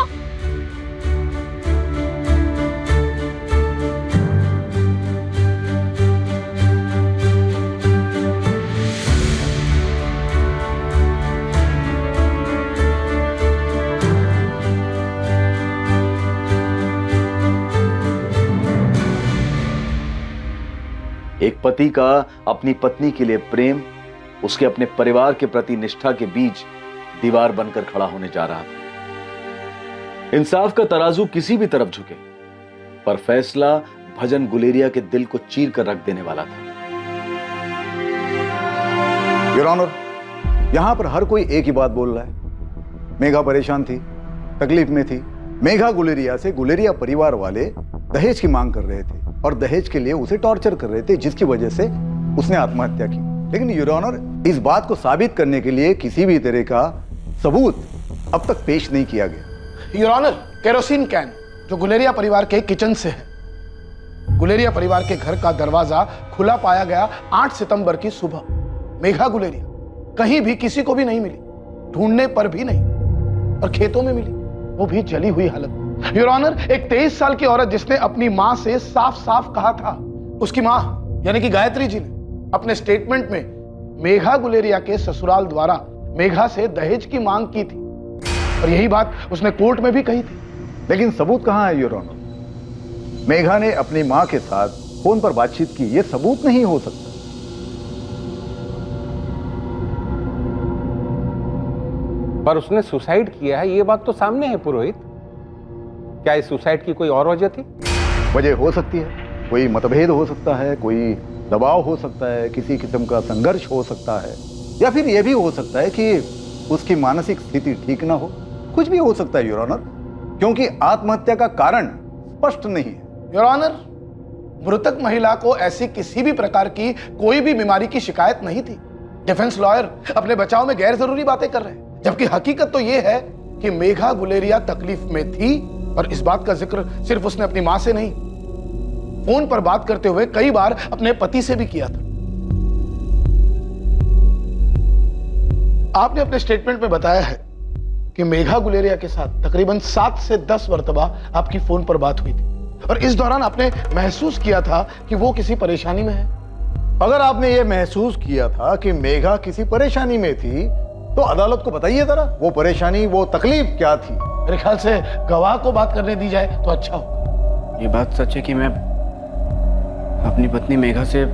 A: एक पति का अपनी पत्नी के लिए प्रेम उसके अपने परिवार के प्रति निष्ठा के बीच दीवार बनकर खड़ा होने जा रहा था। इंसाफ का तराजू किसी भी तरफ झुके, पर फैसला भजन गुलेरिया के दिल को चीर कर रख देने वाला था।
L: योर ऑनर, यहां पर हर कोई एक ही बात बोल रहा है। मेघा परेशान थी, तकलीफ में थी। मेघा गुलेरिया से गुलेरिया परिवार वाले दहेज की मांग कर रहे थे और दहेज के लिए उसे टॉर्चर कर रहे थे, जिसकी वजह से उसने आत्महत्या की। लेकिन योर ऑनर, इस बात को साबित करने के लिए किसी भी तरह का सबूत अब तक पेश नहीं किया गया।
O: योर ऑनर, केरोसिन कैन जो गुलेरिया परिवार के किचन से है, गुलेरिया परिवार के घर का दरवाजा खुला पाया गया 8 सितंबर की सुबह। मेघा गुलेरिया कहीं भी किसी को भी नहीं मिली, ढूंढने पर भी नहीं, और खेतों में मिली, वो भी जली हुई हालत में। योर ऑनर, एक 23 साल की औरत जिसने अपनी मां से साफ साफ कहा था, उसकी मां यानी कि गायत्री जी ने अपने स्टेटमेंट में मेघा गुलेरिया के ससुराल द्वारा मेघा से दहेज की मांग की थी, और यही बात उसने कोर्ट में भी कही थी।
L: लेकिन सबूत कहां है योर ऑनर? मेघा ने अपनी मां के साथ फोन पर बातचीत की, यह सबूत नहीं हो सकता।
P: पर उसने सुसाइड किया है, ये बात तो सामने है पुरोहित। क्या इस सुसाइड की कोई और वजह थी?
L: वजह हो सकती है, कोई मतभेद हो सकता है, कोई दबाव हो सकता है, किसी किस्म का संघर्ष हो सकता है, या फिर यह भी हो सकता है कि उसकी मानसिक स्थिति ठीक ना हो। कुछ भी हो सकता है योर ऑनर, क्योंकि आत्महत्या का कारण स्पष्ट नहीं है।
O: योर ऑनर, मृतक महिला को ऐसी किसी भी प्रकार की कोई भी बीमारी की शिकायत नहीं थी। डिफेंस लॉयर अपने बचाव में गैर जरूरी बातें कर रहे हैं, जबकि हकीकत तो यह है कि मेघा गुलेरिया तकलीफ में थी, और इस बात का जिक्र सिर्फ उसने अपनी मां से नहीं, फोन पर बात करते हुए कई बार अपने पति से भी किया था। आपने अपने स्टेटमेंट में बताया है कि मेघा गुलेरिया के साथ तकरीबन 7 से 10 मरतबा आपकी फोन पर बात हुई थी, और इस दौरान आपने महसूस किया था कि वो किसी परेशानी में है।
L: अगर आपने ये महसूस किया था कि मेघा किसी परेशानी में थी, तो अदालत को बताइए जरा, वो परेशानी, वो तकलीफ क्या थी?
O: मेरे ख्याल से गवाह को बात करने दी जाए तो अच्छा हो।
E: ये बात सच है कि मैं अपनी पत्नी मेघा से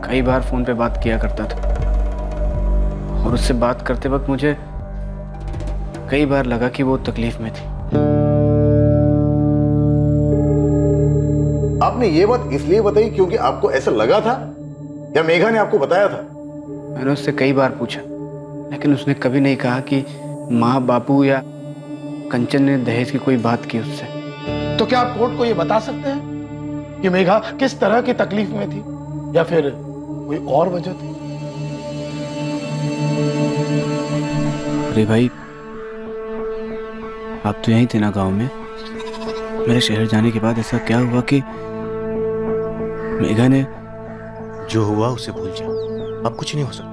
E: कई बार फोन पे बात किया करता था, और उससे बात करते वक्त मुझे कई बार लगा कि वो तकलीफ में थी।
L: आपने ये बात इसलिए बताई क्योंकि आपको ऐसा लगा था, या मेघा ने आपको बताया था?
E: मैंने उससे कई बार पूछा, लेकिन उसने कभी नहीं कहा कि माँ, बापू या कंचन ने दहेज की कोई बात की उससे।
O: तो क्या आप कोर्ट को ये बता सकते हैं कि मेघा किस तरह की तकलीफ में थी, या फिर कोई और वजह थी?
E: अरे भाई, आप तो यहीं थे ना गांव में? मेरे शहर जाने के बाद ऐसा क्या हुआ कि मेघा ने...
N: जो हुआ उसे भूल जा, अब कुछ नहीं हो सकता।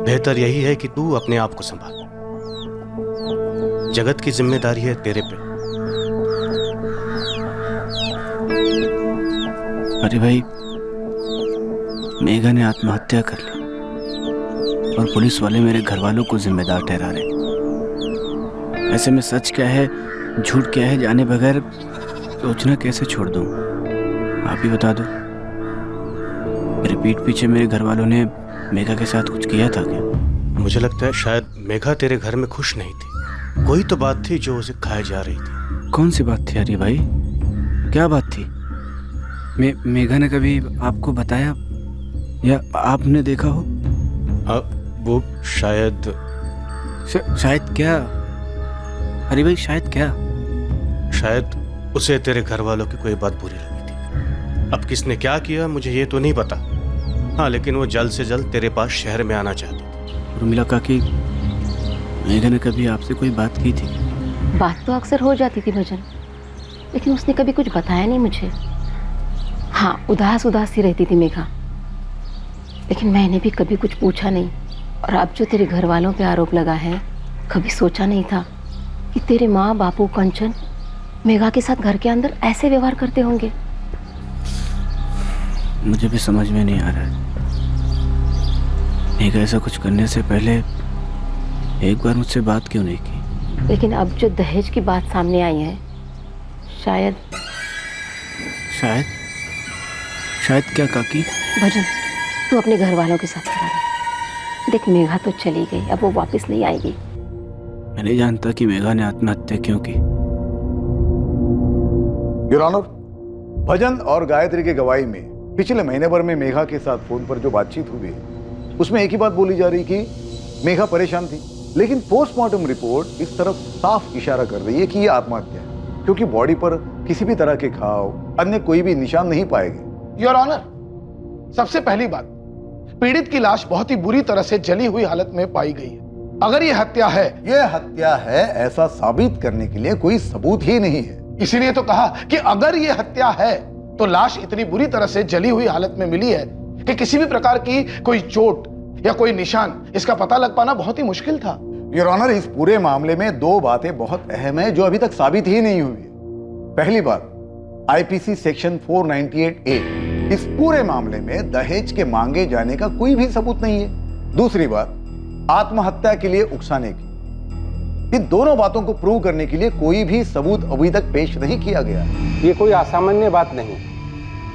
N: बेहतर यही है कि तू अपने आप को संभाल। जगत की जिम्मेदारी है तेरे पे।
E: अरे भाई, मेघा ने आत्महत्या कर ली, और पुलिस वाले मेरे घर वालों को जिम्मेदार ठहरा रहे। ऐसे में सच क्या है, झूठ क्या है, जाने बगैर सोचना कैसे छोड़ दूं? आप ही बता दो। मेरे पीठ पीछे मेरे घर वालों ने मेघा के साथ कुछ किया था क्या?
N: मुझे लगता है शायद मेघा तेरे घर में खुश नहीं थी। कोई तो बात थी जो उसे खाए जा रही थी।
E: कौन सी बात थी? अरे भाई, क्या बात थी? मेघा ने कभी आपको बताया या आपने देखा हो?
N: वो शायद
E: शायद क्या? अरे भाई, शायद क्या?
N: शायद उसे तेरे घर वालों की कोई बात बुरी लगी थी। अब किसने क्या किया मुझे ये तो नहीं पता। हाँ, लेकिन वो जल्द से जल्द तेरे पास शहर में आना चाहती थी।
E: उर्मिला काकी, मेघा ने कभी आपसे कोई बात की थी?
Q: बात तो अक्सर हो जाती थी भजन, लेकिन उसने कभी कुछ बताया नहीं मुझे। हाँ, उदास उदास सी रहती थी मेघा, लेकिन मैंने भी कभी कुछ पूछा नहीं। और अब जो तेरे घर वालों पे आरोप लगा है, कभी सोचा नहीं था कि तेरे माँ बापू कंचन मेघा के साथ घर के अंदर ऐसे व्यवहार करते होंगे।
E: मुझे भी समझ में नहीं आ रहा है, मेघा ऐसा कुछ करने से पहले एक बार मुझसे बात क्यों नहीं की?
Q: लेकिन अब जो दहेज की बात सामने आई है, शायद
E: शायद शायद क्या काकी?
Q: भजन, तू अपने घर वालों के साथ खड़ा रह। देख, मेघा तो चली गई, अब वो वापस नहीं आएगी।
E: मैं नहीं जानता कि मेघा ने आत्महत्या क्यों की।
R: योर ऑनर, भजन और गायत्री की गवाही में पिछले महीने भर में मेघा के साथ फोन पर जो बातचीत हुई, उसमें एक ही बात बोली जा रही कि मेघा परेशान थी। लेकिन पोस्टमार्टम रिपोर्ट इस तरफ साफ इशारा कर रही है कि यह आत्महत्या है, क्योंकि बॉडी पर किसी भी तरह के घाव, अन्य कोई भी निशान नहीं पाए गए।
O: योर ऑनर, सबसे पहली बात, पीड़ित की लाश बहुत ही बुरी तरह से जली हुई हालत में पाई गई है। अगर यह हत्या है
R: ऐसा साबित करने के लिए कोई सबूत ही नहीं है।
O: इसीलिए तो कहा कि अगर यह हत्या है तो लाश इतनी बुरी तरह से जली हुई हालत में मिली है कि किसी भी प्रकार की कोई चोट या कोई निशान इसका पता लग पाना बहुत ही मुश्किल था।
R: योर ऑनर, इस पूरे मामले में दो बातें बहुत अहम है जो अभी तक साबित ही नहीं हुई है। पहली बात, आईपीसी सेक्शन 498A इस पूरे मामले में दहेज के मांगे जाने का कोई भी सबूत नहीं है। दूसरी बात, आत्महत्या के लिए उकसाने की। इन दोनों बातों को प्रूव करने के लिए कोई भी सबूत अभी तक पेश नहीं किया गया।
P: ये कोई असामान्य बात नहीं।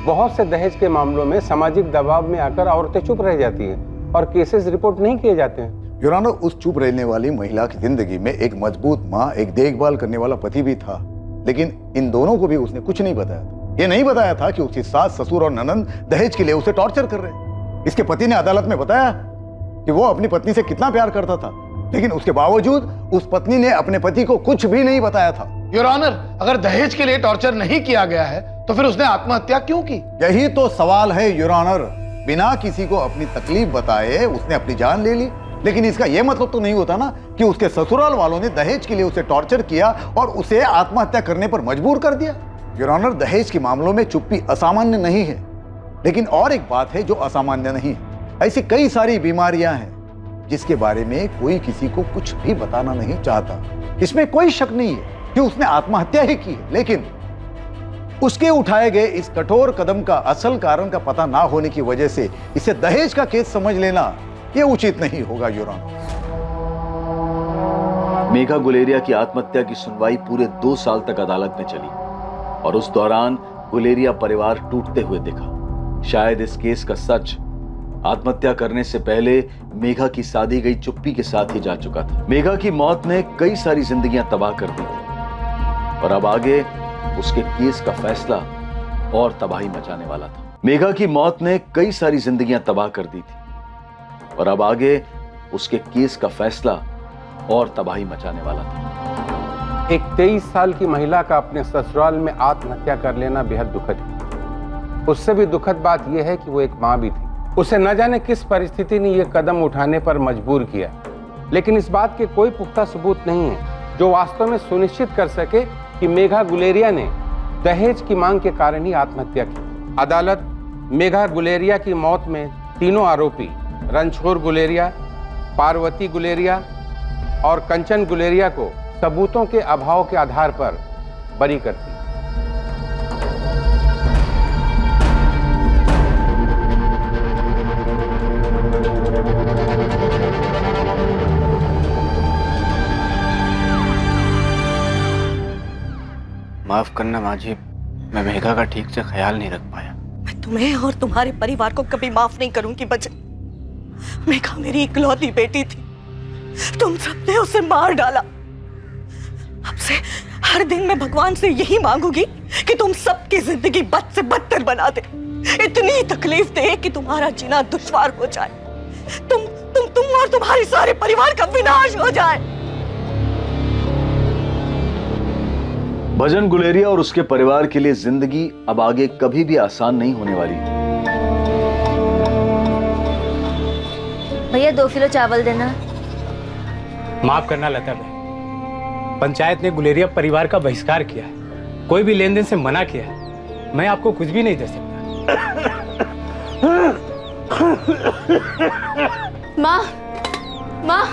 P: बहुत से दहेज के मामलों में सामाजिक दबाव में आकर औरतें चुप रह जाती हैं और केसेस रिपोर्ट नहीं किए जाते हैं।
R: योर ऑनर, उस चुप रहने वाली महिला की जिंदगी में एक मजबूत माँ, एक देखभाल करने वाला पति भी था, लेकिन इन दोनों को भी उसने कुछ नहीं बताया था। ये नहीं बताया था कि उसकी सास, ससुर और ननंद दहेज के लिए उसे टॉर्चर कर रहे। इसके पति ने अदालत में बताया कि वो अपनी पत्नी से कितना प्यार करता था, लेकिन उसके बावजूद उस पत्नी ने अपने पति को कुछ भी नहीं बताया था।
O: योर ऑनर, अगर दहेज के लिए टॉर्चर नहीं किया गया है तो फिर उसने आत्महत्या क्यों की?
R: यही तो सवाल है योर ऑनर। बिना किसी को अपनी तकलीफ बताए उसने अपनी जान ले ली, लेकिन इसका यह मतलब तो नहीं होता ना कि उसके ससुराल वालों ने दहेज के लिए उसे टॉर्चर किया और उसे आत्महत्या करने पर मजबूर कर दिया। योर ऑनर, दहेज के मामलों में चुप्पी असामान्य नहीं है, लेकिन और एक बात है जो असामान्य नहीं है। ऐसी कई सारी बीमारियां हैं जिसके बारे में कोई किसी को कुछ भी बताना नहीं चाहता। इसमें कोई शक नहीं है कि उसने आत्महत्या ही की है, लेकिन उसके उठाए गए इस कठोर कदम का असल कारण का पता ना होने की वजह से इसे दहेज का केस समझ लेना यह उचित नहीं होगा योर ऑनर।
A: मेघा गुलेरिया की आत्महत्या की सुनवाई पूरे 2 साल तक अदालत में चली और उस दौरान गुलेरिया परिवार टूटते हुए दिखा। शायद इस केस का सच आत्महत्या करने से पहले मेघा की साधी गई चुप्पी के साथ ही जा चुका था। मेघा की मौत ने कई सारी जिंदगियां तबाह कर दी थी और अब आगे उसके केस का फैसला और तबाही मचाने वाला था। मेघा की मौत ने कई सारी जिंदगियां तबाह कर दी थी और अब आगे उसके केस का फैसला और तबाही मचाने वाला था।
P: एक 23 साल की महिला का अपने ससुराल में आत्महत्या कर लेना बेहद दुखद है। उससे भी दुखद बात यह है कि वो एक मां भी थी। उसे न जाने किस परिस्थिति ने यह कदम उठाने पर मजबूर किया, लेकिन इस बात के कोई पुख्ता सबूत नहीं है जो वास्तव में सुनिश्चित कर सके कि मेघा गुलेरिया ने दहेज की मांग के कारण ही आत्महत्या की। अदालत मेघा गुलेरिया की मौत में तीनों आरोपी रणछोड़ गुलेरिया, पार्वती गुलेरिया और कंचन गुलेरिया को सबूतों के अभाव के आधार पर बरी करती।
E: माफ करना माँ जी, मैं मेघा का ठीक से ख्याल नहीं रख पाया।
I: मैं तुम्हें और तुम्हारे परिवार को कभी माफ नहीं करूंगी बचन। मेघा मेरी इकलौती बेटी थी, तुम सबने उसे मार डाला। अब से हर दिन मैं भगवान से यही मांगूंगी कि तुम सबकी जिंदगी बद से बदतर बना दे, इतनी तकलीफ दे कि तुम्हारा जीना दुश्वार हो जाए, तुम और तुम्हारे सारे परिवार का विनाश हो जाए।
A: भजन गुलेरिया और उसके परिवार के लिए जिंदगी अब आगे कभी भी आसान नहीं होने वाली।
G: भैया 2 किलो चावल देना।
N: माफ करना लता भाई, पंचायत ने गुलेरिया परिवार का बहिष्कार किया है कोई भी लेन देन से मना किया है, मैं आपको कुछ भी नहीं दे सकता।
B: माँ, माँ,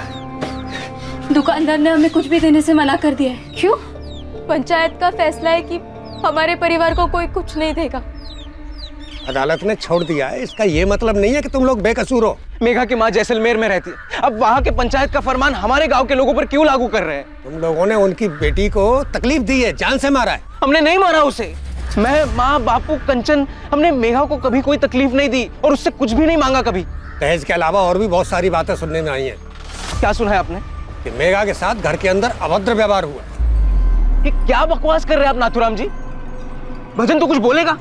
B: दुकानदार ने हमें कुछ भी देने से मना कर दिया है। क्यों? पंचायत का फैसला है कि हमारे परिवार को कोई कुछ नहीं देगा।
J: अदालत ने छोड़ दिया है, इसका ये मतलब नहीं है कि तुम लोग बेकसूर हो।
H: मेघा की माँ जैसलमेर में रहती है, अब वहाँ के पंचायत का फरमान हमारे गांव के लोगों पर क्यों लागू कर रहे हैं?
J: तुम लोगों ने उनकी बेटी को तकलीफ दी है, जान से मारा है।
H: हमने नहीं मारा उसे। मैं, माँ, बापू, कंचन, हमने मेघा को कभी कोई तकलीफ नहीं दी और उससे कुछ भी नहीं मांगा कभी।
J: दहेज के अलावा और भी बहुत सारी बातें सुनने में आई हैं।
H: क्या सुना है आपने?
J: कि मेघा के साथ घर के अंदर अभद्र व्यवहार हुआ।
H: ये क्या बकवास कर रहे हैं आप नाथुराम जी? भजन तो कुछ बोलेगा।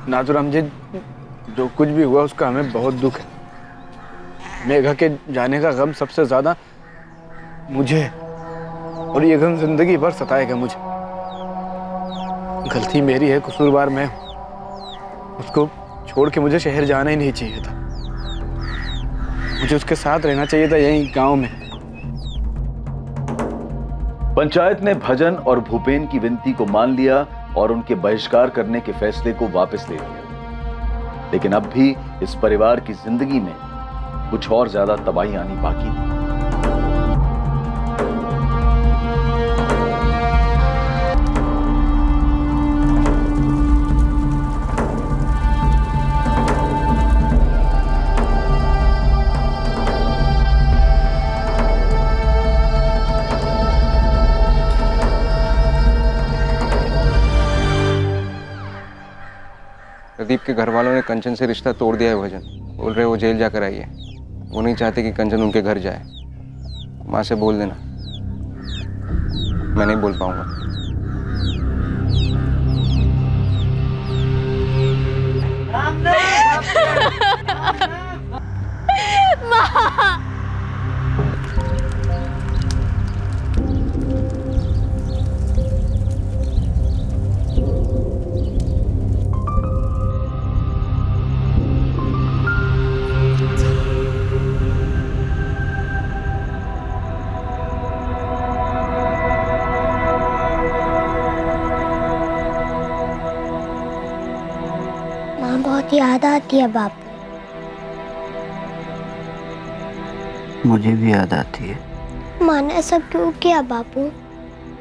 E: नाथुराम जी, जो कुछ भी हुआ उसका हमें बहुत दुख है। मेघा के जाने का गम सबसे ज्यादा मुझे, और ये गम जिंदगी भर सताएगा मुझे। गलती मेरी है, कसूरवार मैं हूं। उसको छोड़ के मुझे शहर जाना ही नहीं चाहिए था। मुझे उसके साथ रहना चाहिए था यहीं गांव में।
A: पंचायत ने भजन और भूपेन की विनती को मान लिया और उनके बहिष्कार करने के फैसले को वापस ले लिया। लेकिन अब भी इस परिवार की जिंदगी में कुछ और ज्यादा तबाही आनी बाकी थी।
H: प्रदीप के घर वालों ने कंचन से रिश्ता तोड़ दिया है भजन। बोल रहे वो जेल जाकर आई है। वो नहीं चाहते कि कंचन उनके घर जाए। माँ से बोल देना। मैं नहीं बोल पाऊंगा।
F: बहुत याद आती है बापू।
S: मुझे भी याद आती है।
F: माँ ने ऐसा क्यों किया बापू?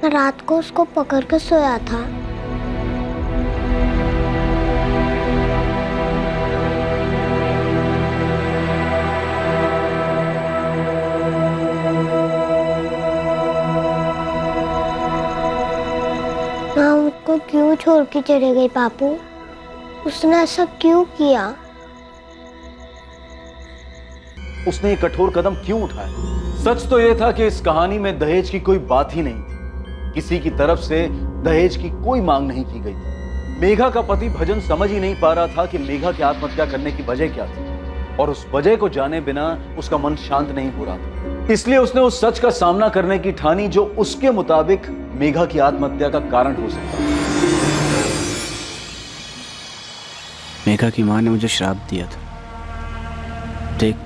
F: मैं रात को उसको पकड़ के सोया था। माँ मुझको क्यों छोड़ के चले गई बापू? उसने ऐसा क्यों किया?
A: उसने ये कठोर कदम क्यों उठाया? सच तो यह था कि इस कहानी में दहेज की कोई बात ही नहीं थी। किसी की तरफ से दहेज की कोई मांग नहीं की गई थी। मेघा का पति भजन समझ ही नहीं पा रहा था कि मेघा की आत्महत्या करने की वजह क्या थी, और उस वजह को जाने बिना उसका मन शांत नहीं हो रहा था। इसलिए उसने उस सच का सामना करने की ठानी जो उसके मुताबिक मेघा की आत्महत्या का कारण हो सकता है।
E: मेघा की माँ ने मुझे श्राप दिया था। देख,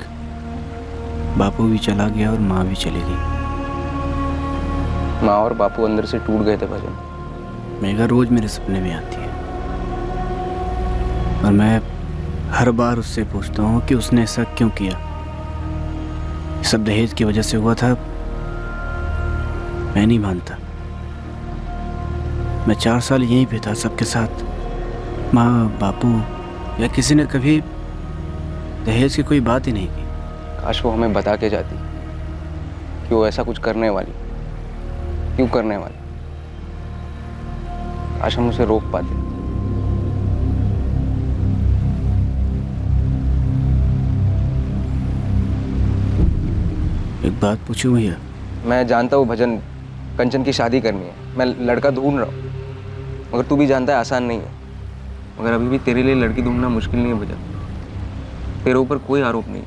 E: बापू भी चला गया और माँ भी चली गई।
H: माँ और बापू अंदर से टूट गए थे भजन।
E: मेघा रोज मेरे सपने में आती है और मैं हर बार उससे पूछता हूँ कि उसने ऐसा क्यों किया। सब दहेज की वजह से हुआ था। मैं नहीं मानता। मैं 4 साल यहीं पे था सबके साथ। माँ, बापू या किसी ने कभी दहेज की कोई बात ही नहीं की।
H: काश वो हमें बता के जाती कि वो ऐसा कुछ करने वाली, क्यों करने वाली। काश हम उसे रोक पाते।
E: एक बात पूछूं भैया?
H: मैं जानता हूँ भजन, कंचन की शादी करनी है। मैं लड़का ढूंढ रहा हूँ, मगर तू भी जानता है आसान नहीं है। मगर अभी भी तेरे लिए लड़की ढूंढना मुश्किल नहीं है भजन। तेरे ऊपर कोई आरोप नहीं।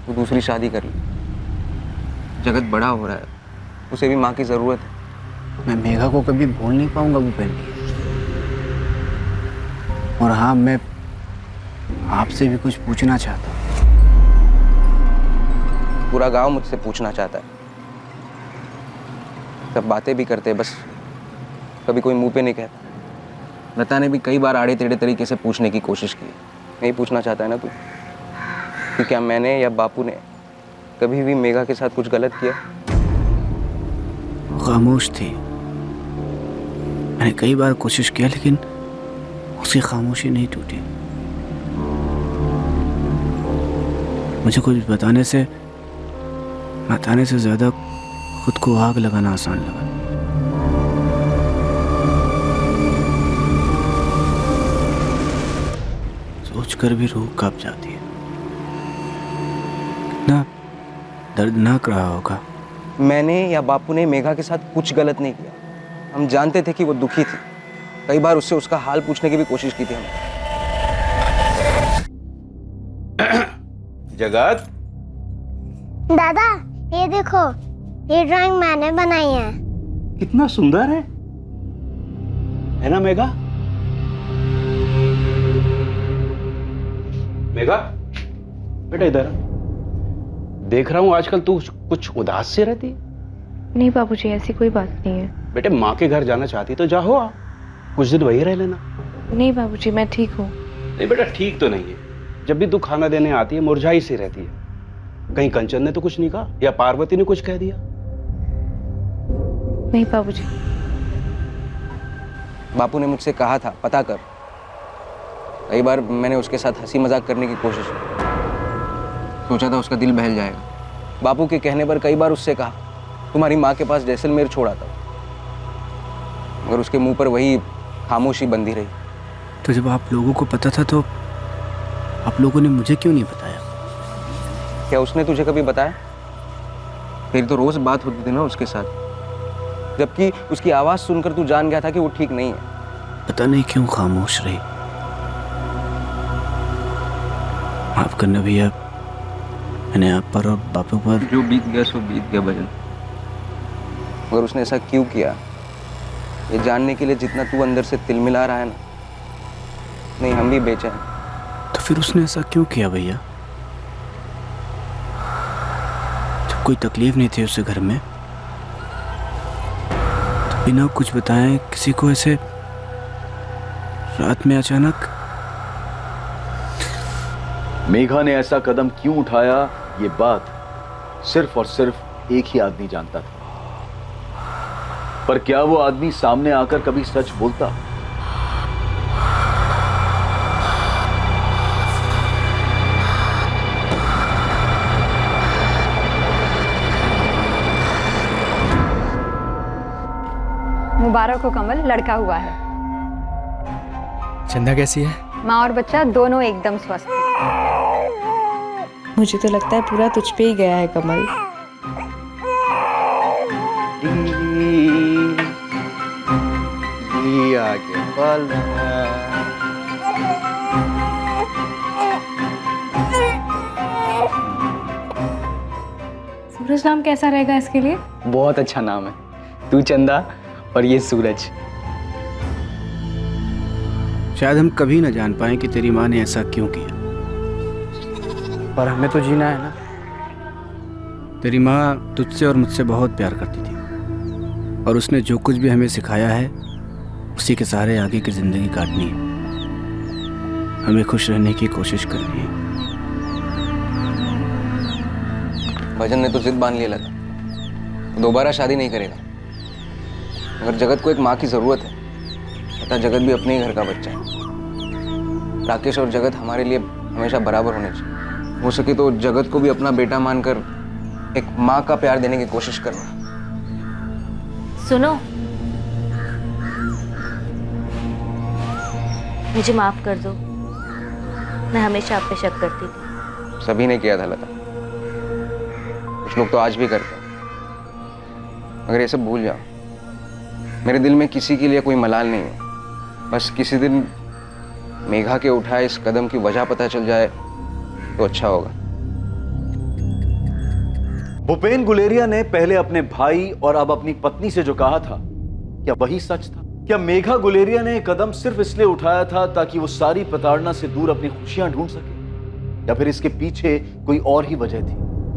H: तू दूसरी शादी कर ले। जगत बड़ा हो रहा है, उसे भी माँ की जरूरत है।
E: मैं मेघा को कभी भूल नहीं पाऊंगा भूपेन। और हाँ, मैं आपसे भी कुछ पूछना चाहता हूँ।
H: पूरा गांव मुझसे पूछना चाहता है। सब बातें भी करते हैं, बस कभी कोई मुंह पे नहीं कहता। लता ने भी कई बार आड़े टेढ़े तरीके से पूछने की कोशिश की। नहीं पूछना चाहता है ना तू कि क्या मैंने या बापू ने कभी भी मेघा के साथ कुछ गलत किया?
E: खामोश थी। मैंने कई बार कोशिश किया लेकिन उसकी खामोशी नहीं टूटी। मुझे कुछ बताने से ज्यादा खुद को आग लगाना आसान लगा। सोचकर भी रूह कांप जाती है। कितना दर्दनाक रहा होगा।
H: मैंने या बापू ने मेघा के साथ कुछ गलत नहीं किया। हम जानते थे कि वो दुखी थी। कई बार उससे उसका हाल पूछने की भी कोशिश की थी हमने।
P: जगत,
F: दादा ये देखो, ये ड्राइंग मैंने बनाई है।
L: कितना सुंदर है ना मेघा? मेघा बेटा इधर देख रहा हूं आजकल तू कुछ उदास से रहती है।
Q: नहीं बाबूजी, ऐसी कोई बात नहीं है।
L: बेटे माँ के घर जाना चाहती तो जा हो आ, कुछ दिन वही रह लेना।
Q: नहीं बाबूजी, मैं ठीक हूँ।
L: नहीं बेटा ठीक तो नहीं है। जब भी तू खाना देने आती है मुरझाई सी रहती है। कहीं कंचन ने तो कुछ नहीं कहा या पार्वती ने कुछ कह दिया?
Q: नहीं बाबूजी।
H: बापू ने मुझसे कहा था पता कर। कई बार मैंने उसके साथ हंसी मजाक करने की कोशिश की। सोचा था उसका दिल बहल जाएगा। बापू के कहने पर कई बार उससे कहा तुम्हारी माँ के पास जैसलमेर छोड़ा था, मगर उसके मुंह पर वही खामोशी बंधी रही।
E: तो जब आप लोगों को पता था तो आप लोगों ने मुझे क्यों नहीं बताया?
H: क्या उसने तुझे कभी बताया? फिर तो रोज बात होती थी ना उसके साथ, जबकि उसकी आवाज सुनकर तू जान गया था कि वो ठीक नहीं है।
E: पता नहीं क्यों खामोश रही। माफ करना भैया, मैंने आप पर और बापू पर
H: जो बीत गया सो बीत गया भजन। मगर उसने ऐसा क्यों किया, ये जानने के लिए जितना तू अंदर से तिलमिला रहा है ना, नहीं हम भी बेचैन।
E: तो फिर उसने ऐसा क्यों किया भैया? जब कोई तकलीफ नहीं थी उसे घर में, तो बिना कुछ बताए किसी को ऐसे रात में अचानक।
A: मेघा ने ऐसा कदम क्यों उठाया, ये बात सिर्फ और सिर्फ एक ही आदमी जानता था। पर क्या वो आदमी सामने आकर कभी सच बोलता?
B: मुबारक हो कमल, लड़का हुआ है।
T: चंदा कैसी है?
B: माँ और बच्चा दोनों एकदम स्वस्थ हैं।
Q: मुझे तो लगता है पूरा तुझ पे ही गया है कमल।
H: आगे पल
B: सूरज नाम कैसा रहेगा इसके लिए?
E: बहुत अच्छा नाम है। तू चंदा और ये सूरज। शायद हम कभी न जान पाए कि तेरी माँ ने ऐसा क्यों किया, पर हमें तो जीना है ना। तेरी माँ तुझसे और मुझसे बहुत प्यार करती थी और उसने जो कुछ भी हमें सिखाया है उसी के सहारे आगे की जिंदगी काटनी है। हमें खुश रहने की कोशिश करनी है।
H: भजन ने तो जिद बांध लिया लगा, दोबारा शादी नहीं करेगा। मगर जगत को एक माँ की जरूरत है, तथा जगत भी अपने ही घर का बच्चा है। राकेश और जगत हमारे लिए हमेशा बराबर होने चाहिए। हो सके तो जगत को भी अपना बेटा मानकर एक माँ का प्यार देने की कोशिश करना।
G: सुनो, मुझे माफ कर दो, मैं हमेशा आप पे शक करती थी।
H: सभी ने किया था लता, कुछ लोग तो आज भी करते हैं। मगर ये सब भूल जाओ, मेरे दिल में किसी के लिए कोई मलाल नहीं है। बस किसी दिन मेघा के उठाए इस कदम की वजह पता चल जाए तो अच्छा होगा।
A: भूपेन गुलेरिया ने पहले अपने भाई और अब अपनी पत्नी से जो कहा था, क्या वही सच था? क्या मेघा गुलेरिया ने कदम सिर्फ इसलिए उठाया था ताकि वो सारी प्रताड़ना से दूर अपनी खुशियां ढूंढ सके, या फिर इसके पीछे कोई और ही वजह थी?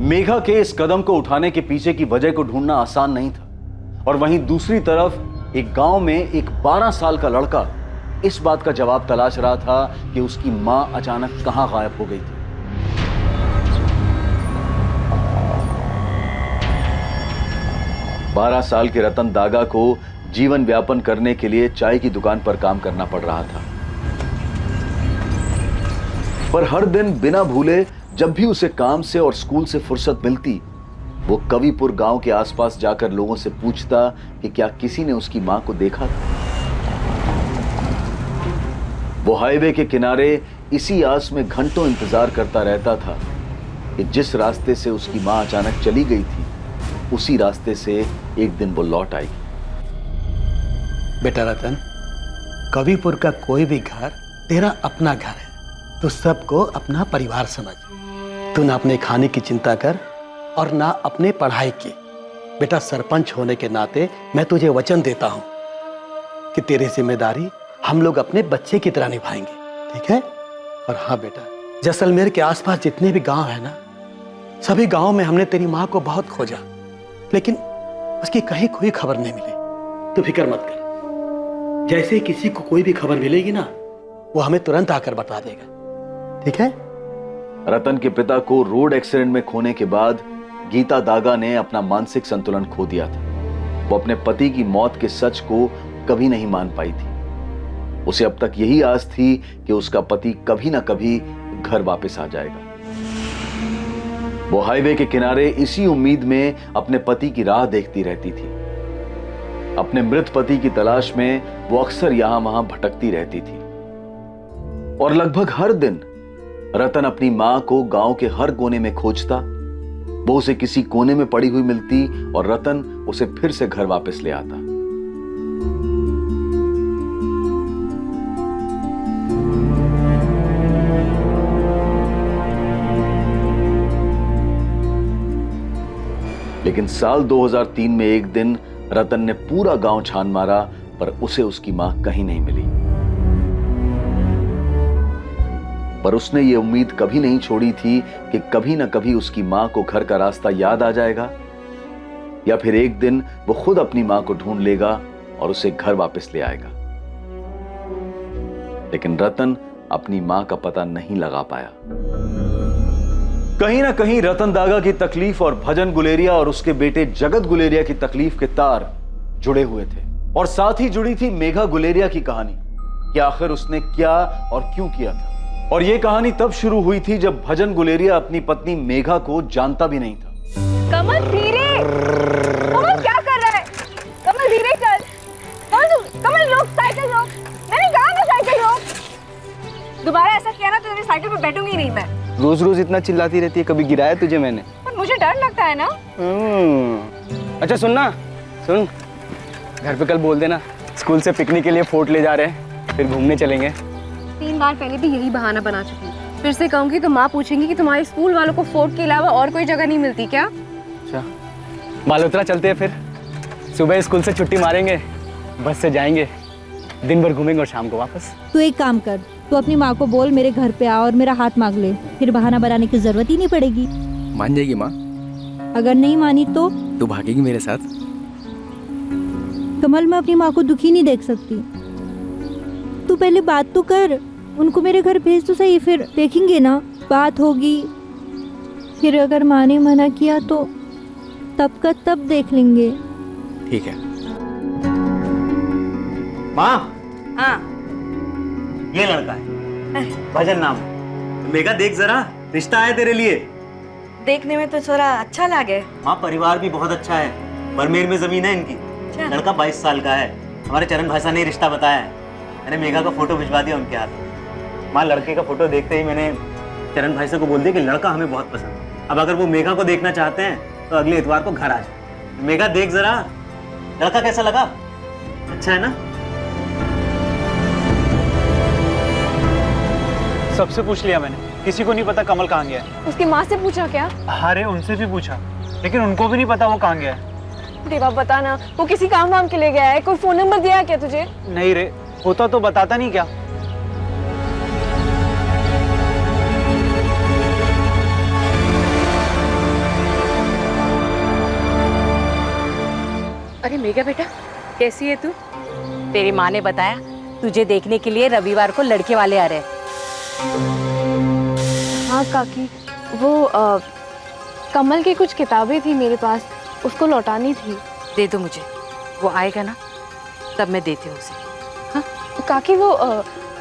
A: मेघा के इस कदम को उठाने के पीछे की वजह को ढूंढना आसान नहीं था, और वहीं दूसरी तरफ एक गांव में एक 12 साल का लड़का इस बात का जवाब तलाश रहा था कि उसकी मां अचानक कहां गायब हो गई थी। बारह साल के रतन दागा को जीवन व्यापन करने के लिए चाय की दुकान पर काम करना पड़ रहा था, पर हर दिन बिना भूले जब भी उसे काम से और स्कूल से फुर्सत मिलती, वो कविपुर गांव के आसपास जाकर लोगों से पूछता कि क्या किसी ने उसकी मां को देखा था। वो हाईवे के किनारे इसी आस में घंटों इंतजार करता रहता था कि जिस रास्ते से उसकी मां अचानक चली गई थी, उसी रास्ते से एक दिन वो लौट आई।
T: बेटा रतन, कविपुर का कोई भी घर तेरा अपना घर है। तो सबको अपना परिवार समझ। तू ना अपने खाने की चिंता कर और ना अपने पढ़ाई की। बेटा, सरपंच होने के नाते मैं तुझे वचन देता हूं कि तेरी जिम्मेदारी हम लोग अपने बच्चे की तरह निभाएंगे, ठीक है? और हाँ बेटा, जैसलमेर के आसपास जितने भी गांव है ना, सभी गांव में हमने तेरी माँ को बहुत खोजा, लेकिन उसकी कहीं कोई खबर नहीं मिली। तू फिक्र मत कर, जैसे ही किसी को कोई भी खबर मिलेगी ना, वो हमें तुरंत आकर बता देगा, ठीक है?
A: रतन के पिता को रोड एक्सीडेंट में खोने के बाद गीता दागा ने अपना मानसिक संतुलन खो दिया था। वो अपने पति की मौत के सच को कभी नहीं मान पाई थी। उसे अब तक यही आस थी कि उसका पति कभी ना कभी घर वापस आ जाएगा। वो हाईवे के किनारे इसी उम्मीद में अपने पति की राह देखती रहती थी। अपने मृत पति की तलाश में वो अक्सर यहां वहां भटकती रहती थी और लगभग हर दिन रतन अपनी मां को गांव के हर कोने में खोजता। वो उसे किसी कोने में पड़ी हुई मिलती और रतन उसे फिर से घर वापस ले आता। लेकिन साल 2003 में एक दिन रतन ने पूरा गांव छान मारा, पर उसे उसकी मां कहीं नहीं मिली। पर उसने ये उम्मीद कभी नहीं छोड़ी थी कि कभी ना कभी उसकी मां को घर का रास्ता याद आ जाएगा, या फिर एक दिन वो खुद अपनी मां को ढूंढ लेगा और उसे घर वापस ले आएगा। लेकिन रतन अपनी मां का पता नहीं लगा पाया। कहीं ना कहीं रतन दागा की तकलीफ और भजन गुलेरिया और उसके बेटे जगत गुलेरिया की तकलीफ के तार जुड़े हुए थे, और साथ ही जुड़ी थी मेघा गुलेरिया की कहानी कि आखिर उसने क्या और क्यों किया था। और यह कहानी तब शुरू हुई थी जब भजन गुलेरिया अपनी पत्नी मेघा को जानता भी नहीं था।
B: कमल धीरे, कमल क्या कर रहा है? कमल धीरे चल। कमल रोक, साइकिल रोक। मैंने कहा ना साइकिल रोक। दोबारा ऐसा किया ना तो तेरी साइकिल पे बैठूंगी नहीं मैं।
H: रोज रोज इतना चिल्लाती रहती है, कभी गिराया तुझे मैंने?
B: पर मुझे डर लगता है ना।
H: अच्छा सुन, घर पे कल बोल देना स्कूल से पिकनिक के लिए फोर्ट ले जा रहे हैं, फिर घूमने चलेंगे।
B: 3 बार पहले भी यही बहाना बना चुकी हूँ। फिर से कहूंगी तो माँ पूछेंगी कि तुम्हारे स्कूल वालों को फोर्ट के अलावा और कोई जगह नहीं मिलती क्या?
H: अच्छा, बालोतरा चलते हैं, फिर सुबह स्कूल से छुट्टी मारेंगे, बस से जाएंगे, दिन भर घूमेंगे और शाम को वापस।
U: तू एक काम कर, तू अपनी माँ को बोल मेरे घर पे आ और मेरा हाथ मांग ले, फिर बहाना बनाने की जरूरत ही नहीं पड़ेगी।
H: मान जाएगी माँ?
U: अगर नहीं मानी तो
H: तू भागेगी मेरे साथ?
U: कमल, मैं अपनी माँ को दुखी नहीं देख सकती। तू पहले बात तो कर, उनको मेरे घर भेज तो सही, फिर देखेंगे ना, बात होगी। फिर अगर माँ ने मना किया तो तब का तब देख लेंगे।
H: ठीक है
V: माँ।
I: हाँ,
V: ये लड़का है, भजन नाम। मेघा देख जरा, रिश्ता है तेरे लिए।
I: देखने में तो थोड़ा अच्छा लगे।
V: माँ, परिवार भी बहुत अच्छा है, बरमेर में जमीन है इनकी। लड़का 22 साल का है। हमारे चरण भाई साहब ने रिश्ता बताया है। मैंने मेघा का फोटो भिजवा दिया उनके हाथ। माँ, लड़के का फोटो देखते ही मैंने चरण भाई साहब को बोल दिया कि लड़का हमें बहुत पसंद है। अब अगर वो मेघा को देखना चाहते हैं तो अगले इतवार को घर आ जाए। मेघा देख जरा, लड़का कैसा लगा? अच्छा है ना?
E: सबसे पूछ लिया मैंने, किसी को नहीं पता कमल कहाँ गया है।
B: उसकी माँ से पूछा क्या?
E: अरे उनसे भी पूछा, लेकिन उनको भी नहीं पता वो कहाँ गया है।
B: देवा बता ना, वो किसी काम वाम के लिए गया है? कोई फोन नंबर दिया है क्या तुझे?
E: नहीं रे, होता तो बताता नहीं क्या।
B: अरे मेघा बेटा,
I: कैसी है तू? तेरी माँ ने बताया तुझे देखने के लिए रविवार को लड़के वाले आ रहे हैं।
B: हाँ काकी, वो कमल की कुछ किताबें थी मेरे पास, उसको लौटानी थी।
I: दे दो मुझे, वो आएगा ना तब मैं देती हूँ उसे।
B: हाँ काकी, वो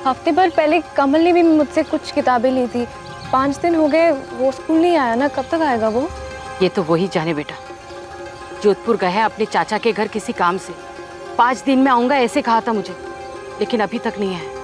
B: हफ्ते भर पहले कमल ने भी मुझसे कुछ किताबें ली थी। 5 दिन हो गए, वो स्कूल नहीं आया ना, कब तक आएगा वो?
I: ये तो वही जाने बेटा। जोधपुर गया है अपने चाचा के घर किसी काम से। 5 दिन में आऊंगा ऐसे कहा था मुझे, लेकिन अभी तक नहीं है।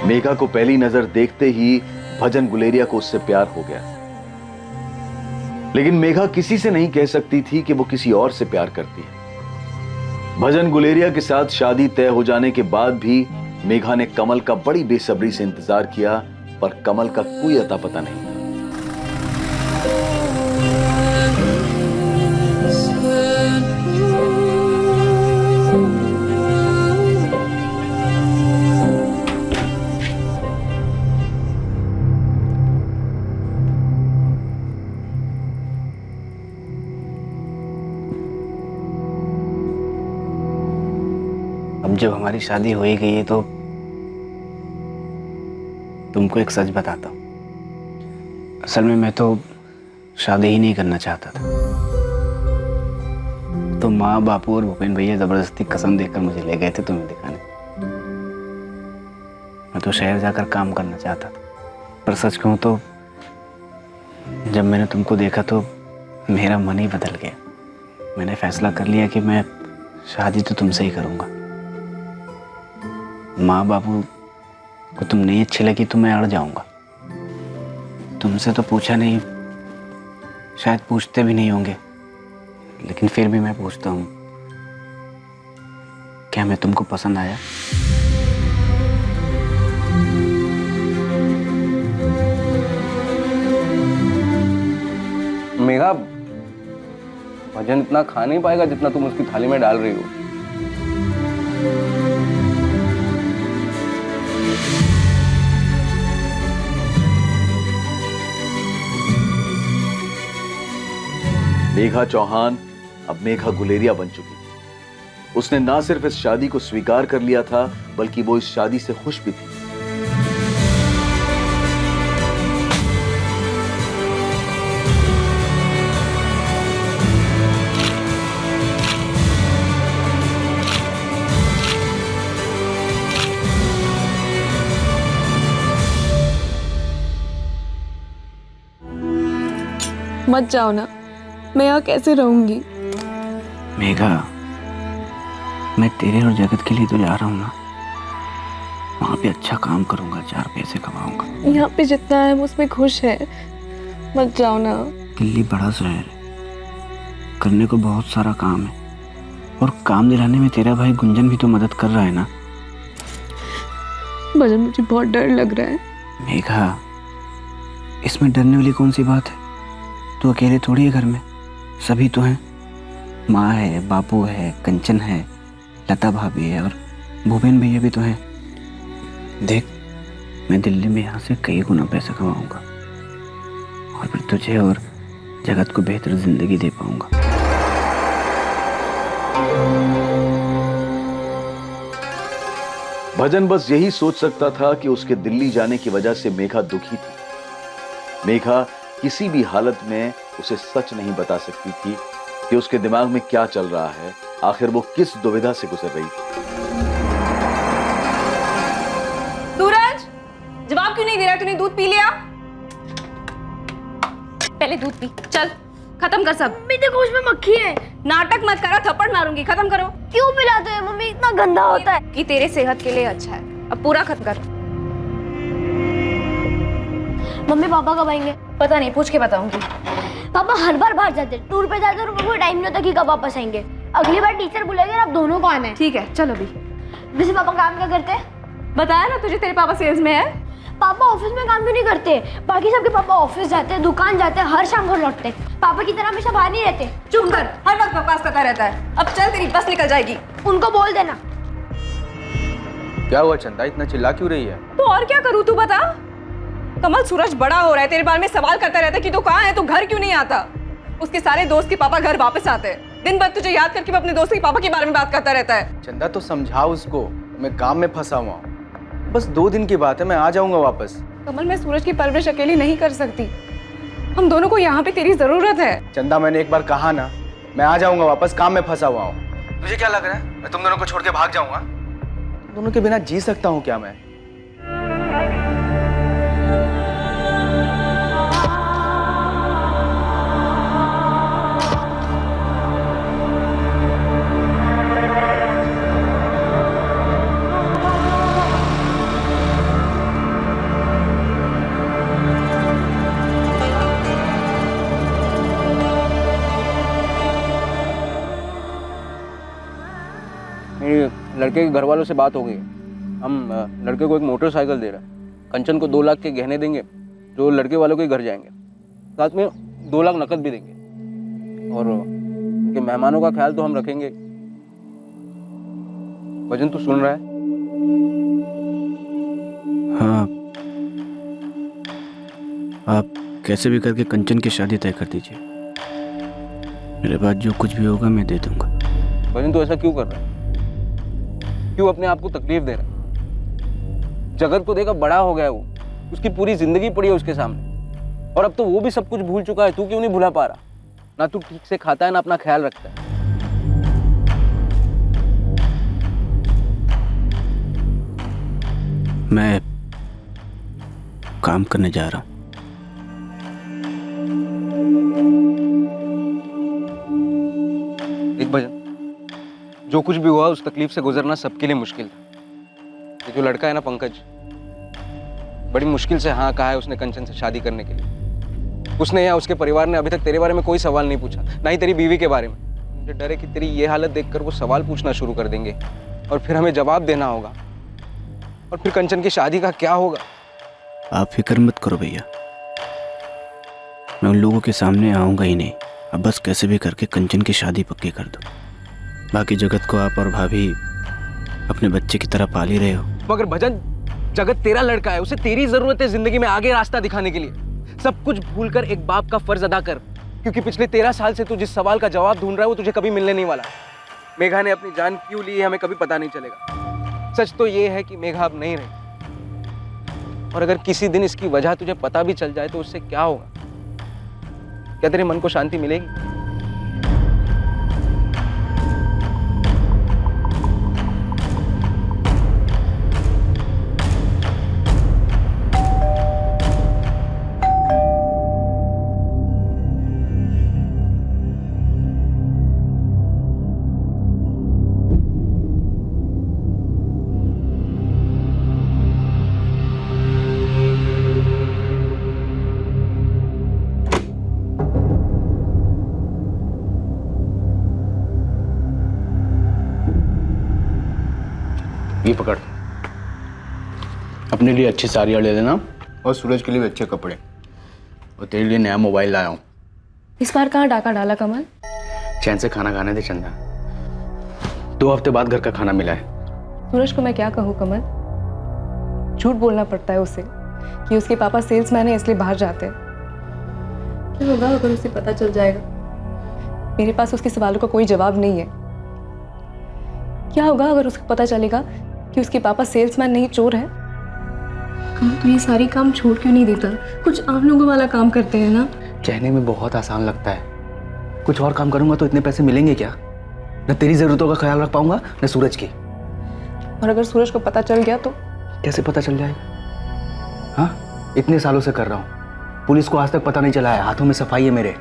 A: मेघा को पहली नजर देखते ही भजन गुलेरिया को उससे प्यार हो गया, लेकिन मेघा किसी से नहीं कह सकती थी कि वो किसी और से प्यार करती है। भजन गुलेरिया के साथ शादी तय हो जाने के बाद भी मेघा ने कमल का बड़ी बेसब्री से इंतजार किया, पर कमल का कोई अता पता नहीं था।
E: अब जब हमारी शादी हो ही गई है तो तुमको एक सच बताता हूँ। असल में मैं तो शादी ही नहीं करना चाहता था, तो माँ बापू और भूपेन भैया जबरदस्ती कसम देकर मुझे ले गए थे तुम्हें दिखाने। मैं तो शहर जाकर काम करना चाहता था, पर सच कहूँ तो जब मैंने तुमको देखा तो मेरा मन ही बदल गया। मैंने फैसला कर लिया कि मैं शादी तो तुमसे ही करूँगा। माँ बापू को तुम नहीं अच्छी लगी तो मैं अड़ जाऊंगा। तुमसे तो पूछा नहीं, शायद पूछते भी नहीं होंगे, लेकिन फिर भी मैं पूछता हूँ, क्या मैं तुमको पसंद आया?
H: मेघा, भजन इतना खा नहीं पाएगा जितना तुम उसकी थाली में डाल रही हो।
A: मेघा चौहान अब मेघा गुलेरिया बन चुकी थी। उसने ना सिर्फ इस शादी को स्वीकार कर लिया था, बल्कि वो इस शादी से खुश भी थी।
B: मत जाओ ना, मैं यहाँ कैसे रहूंगी?
E: मेघा, मैं तेरे और जगत के लिए तो जा रहा हूँ ना। वहाँ पे अच्छा काम करूँगा, 4 पैसे कमाऊंगा।
B: यहाँ पे जितना है हम उसमें खुश है, मत जाओ ना।
E: दिल्ली बड़ा शहर है, करने को बहुत सारा काम है, और काम दिलाने में तेरा भाई गुंजन भी तो मदद कर रहा है ना।
B: भजन, मुझे बहुत डर लग रहा है।
E: मेघा, इसमें डरने वाली कौन सी बात है? तू अकेले थोड़ी है घर में, सभी तो हैं। माँ है, बापू है, कंचन है, लता भाभी है, और भूपेन भैया भी तो हैं। देख, मैं दिल्ली में यहाँ से कई गुना पैसा कमाऊंगा, और फिर तुझे और जगत को बेहतर जिंदगी दे पाऊंगा।
A: भजन बस यही सोच सकता था कि उसके दिल्ली जाने की वजह से मेघा दुखी थी। मेघा किसी भी हालत में उसे सच नहीं बता सकती थी कि उसके दिमाग में क्या चल रहा है, आखिर वो किस दुविधा से गुजर रही थी।
B: सूरज, जवाब क्यों नहीं दे रहा? तूने दूध पी लिया? पहले दूध पी, चल खत्म कर सब।
F: मम्मी देखो, उसमें मक्खी है।
B: नाटक मत करो, थप्पड़ मारूंगी। खत्म करो।
F: क्यों पिलाते हो मम्मी? इतना गंदा होता है।
B: कि तेरे सेहत के लिए अच्छा है। अब पूरा खत्म कर।
F: मम्मी पापा कब आएंगे?
B: पता नहीं, पूछ के बताऊंगी।
F: पापा हर बार बाहर जाते हैं, टूर पे जाते हैं, और कोई टाइम नहीं होता कि कब वापस आएंगे। अगली बार टीचर बुलाएंगे और आप दोनों को आना है।
B: ठीक है, चलो अभी।
F: वैसे पापा काम क्या करते हैं?
B: बताया ना तुझे तेरे पापा सेल्स में है।
F: पापा ऑफिस में काम क्यों नहीं करते? बाकी सबके पापा ऑफिस जाते हैं, दुकान जाते हैं, हर शाम को लौटते हैं। पापा की तरह हमेशा बाहर नहीं रहते।
B: चुप कर, हर वक्त बकवास करता रहता है। अब चल, तेरी बस निकल जाएगी।
F: उनको बोल देना।
H: क्या हुआ चंदा, इतना चिल्ला क्यों रही है?
B: तो और क्या करूँ, तू बता। कमल, सूरज बड़ा हो रहा है, तेरे बारे में सवाल करता रहता है कि तू कहाँ है, तू घर क्यों नहीं आता। उसके सारे दोस्त के पापा घर वापस आते हैं। दिन भर तुझे याद करके वो अपने दोस्त के पापा के बारे में बात करता रहता है।
H: चंदा तो समझाओ उसको, मैं काम में फंसा हुआ हूँ। बस 2 दिन की बात है, मैं आ जाऊंगा वापस।
B: कमल, मैं सूरज की परवरिश अकेली नहीं कर सकती। हम दोनों को यहाँ पे तेरी जरूरत है।
H: चंदा, मैंने एक बार कहा ना, मैं आ जाऊंगा वापस, काम में फंसा हुआ हूँ। तुझे क्या लग रहा है मैं तुम दोनों को छोड़ के भाग जाऊंगा? तुम दोनों के बिना जी सकता हूँ क्या मैं? लड़के के घर वालों से बात हो गई है। हम लड़के को एक मोटरसाइकिल दे रहे हैं। कंचन को 2 लाख के गहने देंगे जो लड़के वालों के घर जाएंगे। साथ में 2 लाख नकद भी देंगे। और उनके मेहमानों का ख्याल तो हम रखेंगे। भजन, तू सुन रहा है?
E: हाँ, आप कैसे भी करके कंचन की शादी तय कर दीजिए। मेरे बाद जो कुछ भी होगा मैं दे दूंगा।
H: भजन, तू ऐसा क्यों कर रहा है? क्यों अपने आप को तकलीफ दे रहा है? जगत को देखा बड़ा हो गया है वो, उसकी पूरी जिंदगी पड़ी है उसके सामने, और अब तो वो भी सब कुछ भूल चुका है। तू क्यों नहीं भुला पा रहा? ना तू ठीक से खाता है ना अपना ख्याल रखता है।
E: मैं काम करने जा रहा हूँ।
H: एक भजन, जो कुछ भी हुआ उस तकलीफ से गुजरना सबके लिए मुश्किल था। ये जो लड़का है ना पंकज, बड़ी मुश्किल से हाँ कहा है उसने कंचन से शादी करने के लिए। उसने या उसके परिवार ने अभी तक तेरे बारे में कोई सवाल नहीं पूछा, ना ही तेरी बीवी के बारे में। मुझे डर है कि तेरी ये हालत देखकर वो सवाल पूछना शुरू कर देंगे और फिर हमें जवाब देना होगा, और फिर कंचन की शादी का क्या होगा?
E: आप फिक्र मत करो भैया, मैं उन लोगों के सामने आऊंगा ही नहीं। अब बस कैसे भी करके कंचन की शादी पक्की कर दो। बाकी जगत को आप और भाभी अपने बच्चे की तरह पाल ही रहे हो।
H: मगर भजन, जगत तेरा लड़का है, उसे तेरी जरूरत है जिंदगी में आगे रास्ता दिखाने के लिए। सब कुछ भूलकर एक बाप का फर्ज अदा कर, क्योंकि पिछले 13 साल से तू जिस सवाल का जवाब ढूंढ रहा है वो तुझे कभी मिलने नहीं वाला। मेघा ने अपनी जान क्यों ली है हमें कभी पता नहीं चलेगा। सच तो ये है कि मेघा अब नहीं रही, और अगर किसी दिन इसकी वजह तुझे पता भी चल जाए तो उससे क्या होगा? क्या तेरे मन को शांति मिलेगी?
E: ये पकड़, अपने लिए अच्छी साड़ियाँ ले लेना और सूरज के लिए भी अच्छे कपड़े, और तेरे लिए नया मोबाइल लाया हूँ।
B: इस बार कहाँ डाका डाला कमल?
E: चैन से खाना खाने दे चंदा, 2 हफ्ते बाद घर का खाना मिला है।
B: सूरज को मैं क्या कहूँ कमल? झूठ बोलना पड़ता है उसे कि उसके पापा सेल्समैन है इसलिए बाहर जाते हैं। क्या होगा अगर उसे पता चल जाएगा? मेरे पास उसके सवालों का कोई जवाब नहीं है। क्या होगा अगर उसको पता चलेगा कि उसके पापा सेल्समैन नहीं चोर है? कमल, तू ये सारी काम छोड़ क्यों नहीं देता? कुछ आम लोगों वाला काम करते हैं ना।
E: कहने में बहुत आसान लगता है, कुछ और काम करूंगा तो इतने पैसे मिलेंगे क्या? न तेरी जरूरतों का ख्याल रख पाऊंगा न सूरज की।
B: और अगर सूरज को पता चल गया तो?
E: कैसे पता चल जाएगा? हाँ, इतने सालों से कर रहा हूँ, पुलिस को आज तक पता नहीं चला है। हाथों में सफाई है मेरे,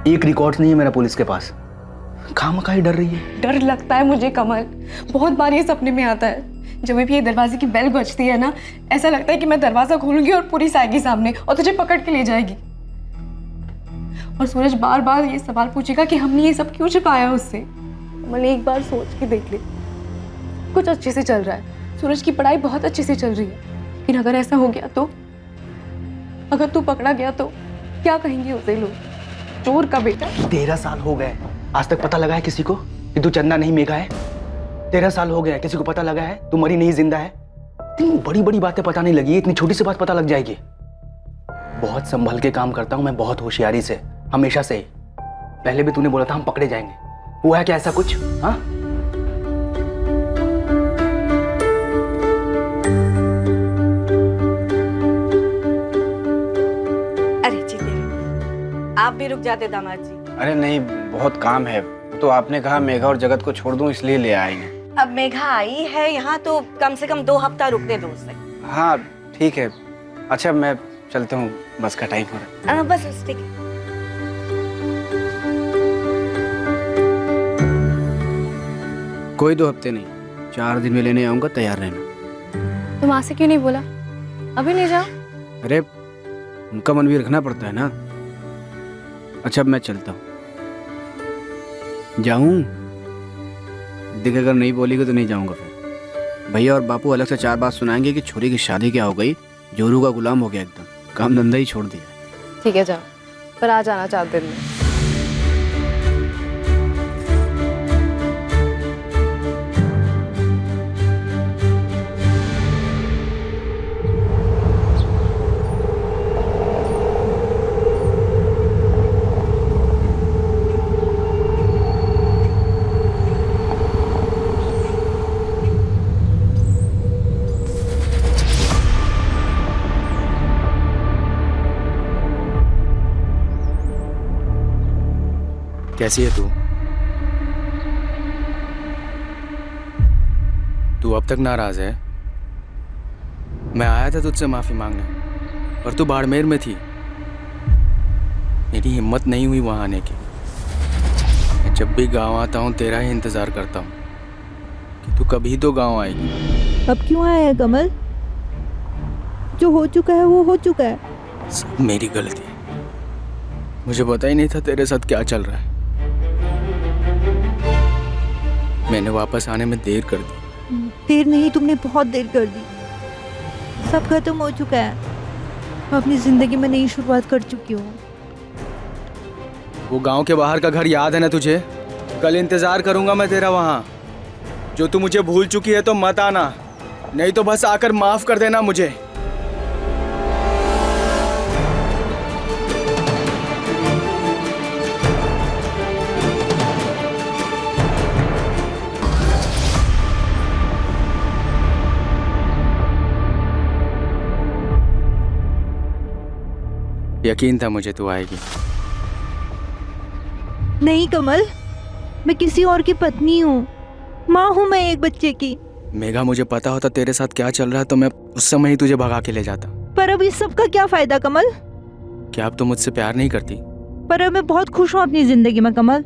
E: एक रिकॉर्ड नहीं है मेरा पुलिस के पास। खामखा ही डर रही है।
B: डर लगता है मुझे कमल, बहुत बार ये सपने में आता है। जब भी ये दरवाजे की बेल बजती है ना, ऐसा लगता है कि मैं दरवाजा खोलूंगी और पुलिस आएगी सामने और तुझे पकड़ के ले जाएगी। और सूरज बार बार ये सवाल पूछेगा कि हमने ये सब क्यों छिपाया उससे। कमल, एक बार सोच के देख ले, कुछ अच्छे से चल रहा है,
D: सूरज की पढ़ाई बहुत अच्छे से चल रही है, लेकिन अगर ऐसा हो गया तो, अगर तू पकड़ा गया तो क्या कहेंगे उसे लोग? चोर का बेटा।
E: 13 साल हो गए, आज तक पता लगा है किसी को कि तू चंदा नहीं मेघा है? 13 साल हो गए, किसी को पता लगा है तू मरी नहीं जिंदा है? इतनी बड़ी बड़ी बातें पता नहीं लगी, इतनी छोटी सी बात पता लग जाएगी। बहुत संभल के काम करता हूं मैं, बहुत होशियारी से, हमेशा से ही। पहले भी तूने बोला था हम पकड़े जाएंगे, हुआ है क्या ऐसा कुछ? हाँ,
I: अरे जी तेरे, आप भी रुक जाते दामाद जी।
E: अरे नहीं, बहुत काम है। तो आपने कहा मेघा और जगत को छोड़ दूं इसलिए ले आएंगे।
I: अब मेघा आई है यहाँ तो कम से कम 2 हफ्ता रुकने दो उसे।
E: हाँ ठीक है। अच्छा मैं चलता हूँ, बस का टाइम हो रहा है।
I: बस ठीक है।
E: कोई 2 हफ्ते नहीं, 4 दिन में लेने आऊंगा, तैयार रहना।
D: तुम माँ से क्यों नहीं बोला? अभी ले जाओ।
E: अरे उनका मन भी रखना पड़ता है ना। अच्छा अब मैं चलता हूँ। जाऊँ? देख अगर नहीं बोलेगी तो नहीं जाऊँगा फिर। भैया और बापू अलग से 4 बात सुनाएंगे कि छोरी की शादी क्या हो गई, जोरू का गुलाम हो गया, एकदम काम धंधा ही छोड़ दिया।
D: ठीक है जाओ, पर आ जाना 4 दिन में।
E: कैसी है तू? तू अब तक नाराज है? मैं आया था तुझसे माफी मांगने, पर तू बाड़मेर में थी। मेरी हिम्मत नहीं हुई वहां आने की। मैं जब भी गांव आता हूँ तेरा ही इंतजार करता हूँ कि तू कभी तो गांव आएगी।
U: अब क्यों आया है कमल? जो हो चुका है वो हो चुका है।
E: सब मेरी गलती है, मुझे पता ही नहीं था तेरे साथ क्या चल रहा है। मैंने वापस आने में देर कर दी।
U: देर नहीं, तुमने बहुत देर कर दी। सब खत्म हो चुका है, मैं अपनी जिंदगी में नई शुरुआत कर चुकी हूँ।
E: वो गांव के बाहर का घर याद है ना तुझे? कल इंतजार करूंगा मैं तेरा वहां। जो तू मुझे भूल चुकी है तो मत आना, नहीं तो बस आकर माफ कर देना मुझे। यकीन था मुझे तू आएगी।
U: नहीं कमल, मैं किसी और की पत्नी हूँ, माँ हूँ मैं एक बच्चे की।
E: मेघा मुझे पता होता तेरे साथ क्या चल रहा है तो मैं उस समय ही तुझे भगा के ले जाता।
U: पर अब इस सब का क्या फायदा कमल?
E: क्या अब तू मुझसे प्यार नहीं करती?
U: पर अब मैं बहुत खुश हूँ अपनी जिंदगी में कमल।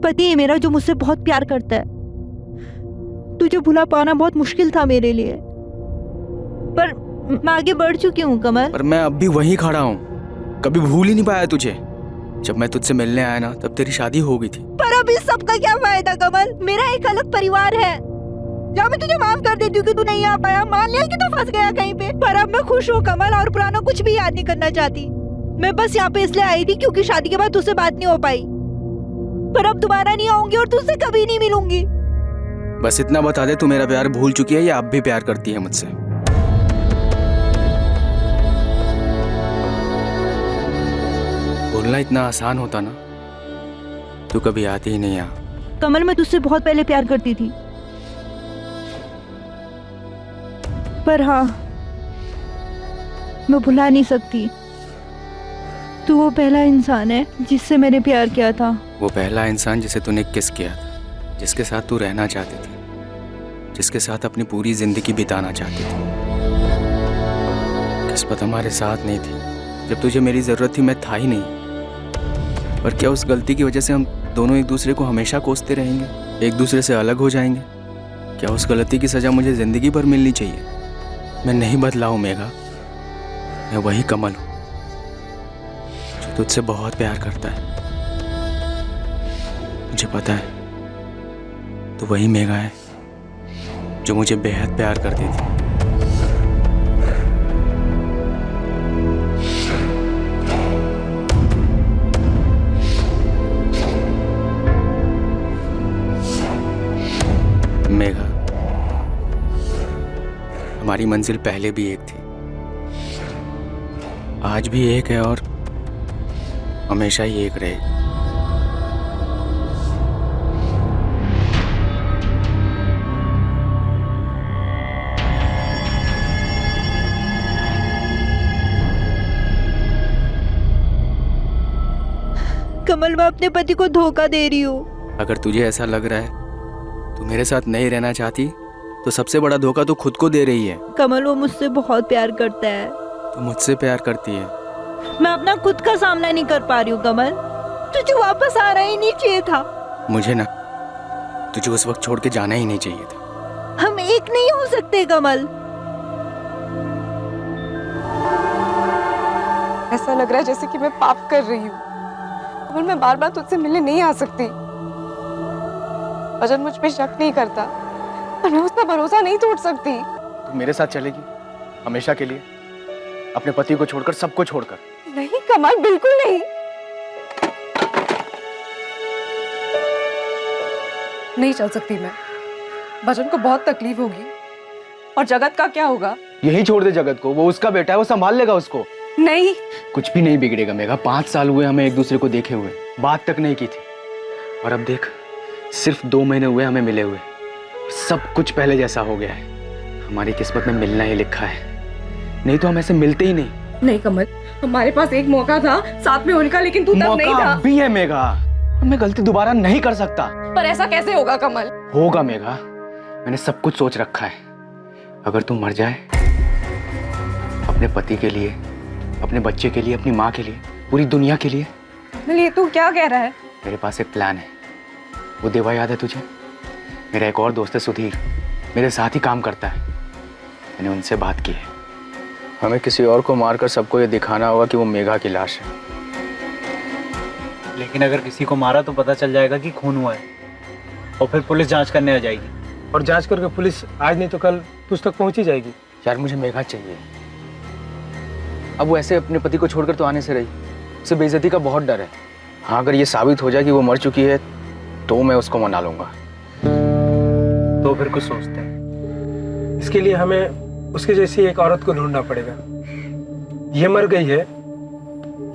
U: पति है मेरा जो मुझसे बहुत प्यार करता है। तुझे भुला पाना बहुत मुश्किल था मेरे लिए, पर मैं आगे बढ़ चुकी हूँ कमल।
E: पर मैं अब भी वहीं खड़ा हूँ, कभी भूल ही नहीं पाया तुझे। जब मैं तुझसे मिलने आया ना तब तेरी शादी हो गई थी।
U: पर अब इस सब का क्या फायदा कमल? मेरा एक अलग परिवार है। जहाँ मैं तुझे माफ कर देती हूँ कि तू नहीं आ पाया, मान लिया कि तू फंस गया कहीं पे, पर अब मैं खुश हूँ कमल और पुराना कुछ भी याद नहीं करना चाहती। मैं बस यहाँ पे इसलिए आई थी क्योंकि शादी के बाद तुझसे बात नहीं हो पाई, पर अब दोबारा नहीं आऊंगी और तुझसे कभी नहीं मिलूंगी।
E: बस इतना बता दे, तू मेरा प्यार भूल चुकी है या अब भी प्यार करती है मुझसे? बोलना इतना आसान होता ना, तू कभी आती ही नहीं यहाँ।
U: कमल मैं तुझसे बहुत पहले प्यार करती थी, पर हाँ मैं भुला नहीं सकती। तू वो पहला इंसान है जिससे मैंने प्यार किया था।
E: वो पहला इंसान जिसे तूने किस किया था, जिसके साथ तू रहना चाहती थी, जिसके साथ अपनी पूरी जिंदगी बिताना चाहती थी। किस्मत हमारे साथ नहीं थी, जब तुझे मेरी जरूरत थी मैं था ही नहीं। पर क्या उस गलती की वजह से हम दोनों एक दूसरे को हमेशा कोसते रहेंगे, एक दूसरे से अलग हो जाएंगे? क्या उस गलती की सजा मुझे जिंदगी भर मिलनी चाहिए? मैं नहीं बदला हूँ मेघा, मैं वही कमल हूँ जो तुझसे बहुत प्यार करता है। मुझे पता है तू वही मेघा है
C: जो मुझे बेहद प्यार करती थी। मेघा, हमारी मंजिल पहले भी एक थी, आज भी एक है और हमेशा ही एक रहेगी।
U: कमल, मैं अपने पति को धोखा दे रही हूँ।
C: अगर तुझे ऐसा लग रहा है तू मेरे साथ नहीं रहना चाहती, तो सबसे बड़ा धोखा तू खुद को दे रही है।
U: कमल, वो मुझसे बहुत प्यार करता है।
C: तू मुझसे प्यार करती है।
U: मैं अपना खुद का सामना नहीं कर पा रही हूँ कमल। तुझे वापस आना ही नहीं चाहिए था।
C: मुझे ना तुझे उस वक्त छोड़ के जाना ही नहीं चाहिए था।
U: हम एक नहीं हो सकते कमल।
D: ऐसा लग रहा है जैसे कि मैं पाप कर रही हूँ। कमल, मैं बार बार तुझसे मिलने नहीं आ सकती। भजन मुझ पे शक नहीं करता, पर मैं उसका भरोसा नहीं तोड़ सकती।
A: तू मेरे साथ चलेगी हमेशा के लिए, अपने पति को छोड़कर, सबको छोड़कर?
D: नहीं कमल, बिल्कुल नहीं। नहीं चल सकती मैं। भजन को बहुत तकलीफ होगी। और जगत का क्या होगा?
A: यही छोड़ दे जगत को, वो उसका बेटा है, वो संभाल लेगा उसको।
D: नहीं,
A: कुछ भी नहीं बिगड़ेगा मेघा। 5 साल हुए हमें एक दूसरे को देखे हुए, बात तक नहीं की थी, और अब देख सिर्फ 2 महीने हुए हमें मिले हुए, सब कुछ पहले जैसा हो गया है। हमारी किस्मत में मिलना ही लिखा है, नहीं तो हम ऐसे मिलते ही नहीं।
D: नहीं कमल, हमारे पास एक मौका था साथ में होने का, लेकिन तू तब नहीं था।
A: भी है मेघा, मैं गलती दोबारा नहीं कर सकता।
D: पर ऐसा कैसे होगा कमल?
A: होगा मेघा, मैंने सब कुछ सोच रखा है। अगर तू मर जाए, अपने पति के लिए, अपने बच्चे के लिए, अपनी माँ के लिए, पूरी दुनिया के लिए।
D: ये तू क्या कह रहा है?
A: मेरे पास एक प्लान है। वो देवा याद है तुझे? मेरा एक और दोस्त है सुधीर, मेरे साथ ही काम करता है। मैंने उनसे बात की है, हमें किसी और को मारकर सबको ये दिखाना होगा कि वो मेघा की लाश है।
V: लेकिन अगर किसी को मारा तो पता चल जाएगा कि खून हुआ है, और फिर पुलिस जांच करने आ जाएगी।
H: और जांच करके पुलिस आज नहीं तो कल तुझ तक पहुंच ही जाएगी।
A: यार मुझे मेघा चाहिए। अब वो ऐसे अपने पति को छोड़कर तो आने से रही, उसे बेइज्जती का बहुत डर है। हाँ, अगर ये साबित हो जाए कि वो मर चुकी है तो मैं उसको मना लूंगा।
H: तो फिर कुछ सोचते हैं। इसके लिए हमें उसकी जैसी एक औरत को ढूंढना पड़ेगा। ये मर गई है,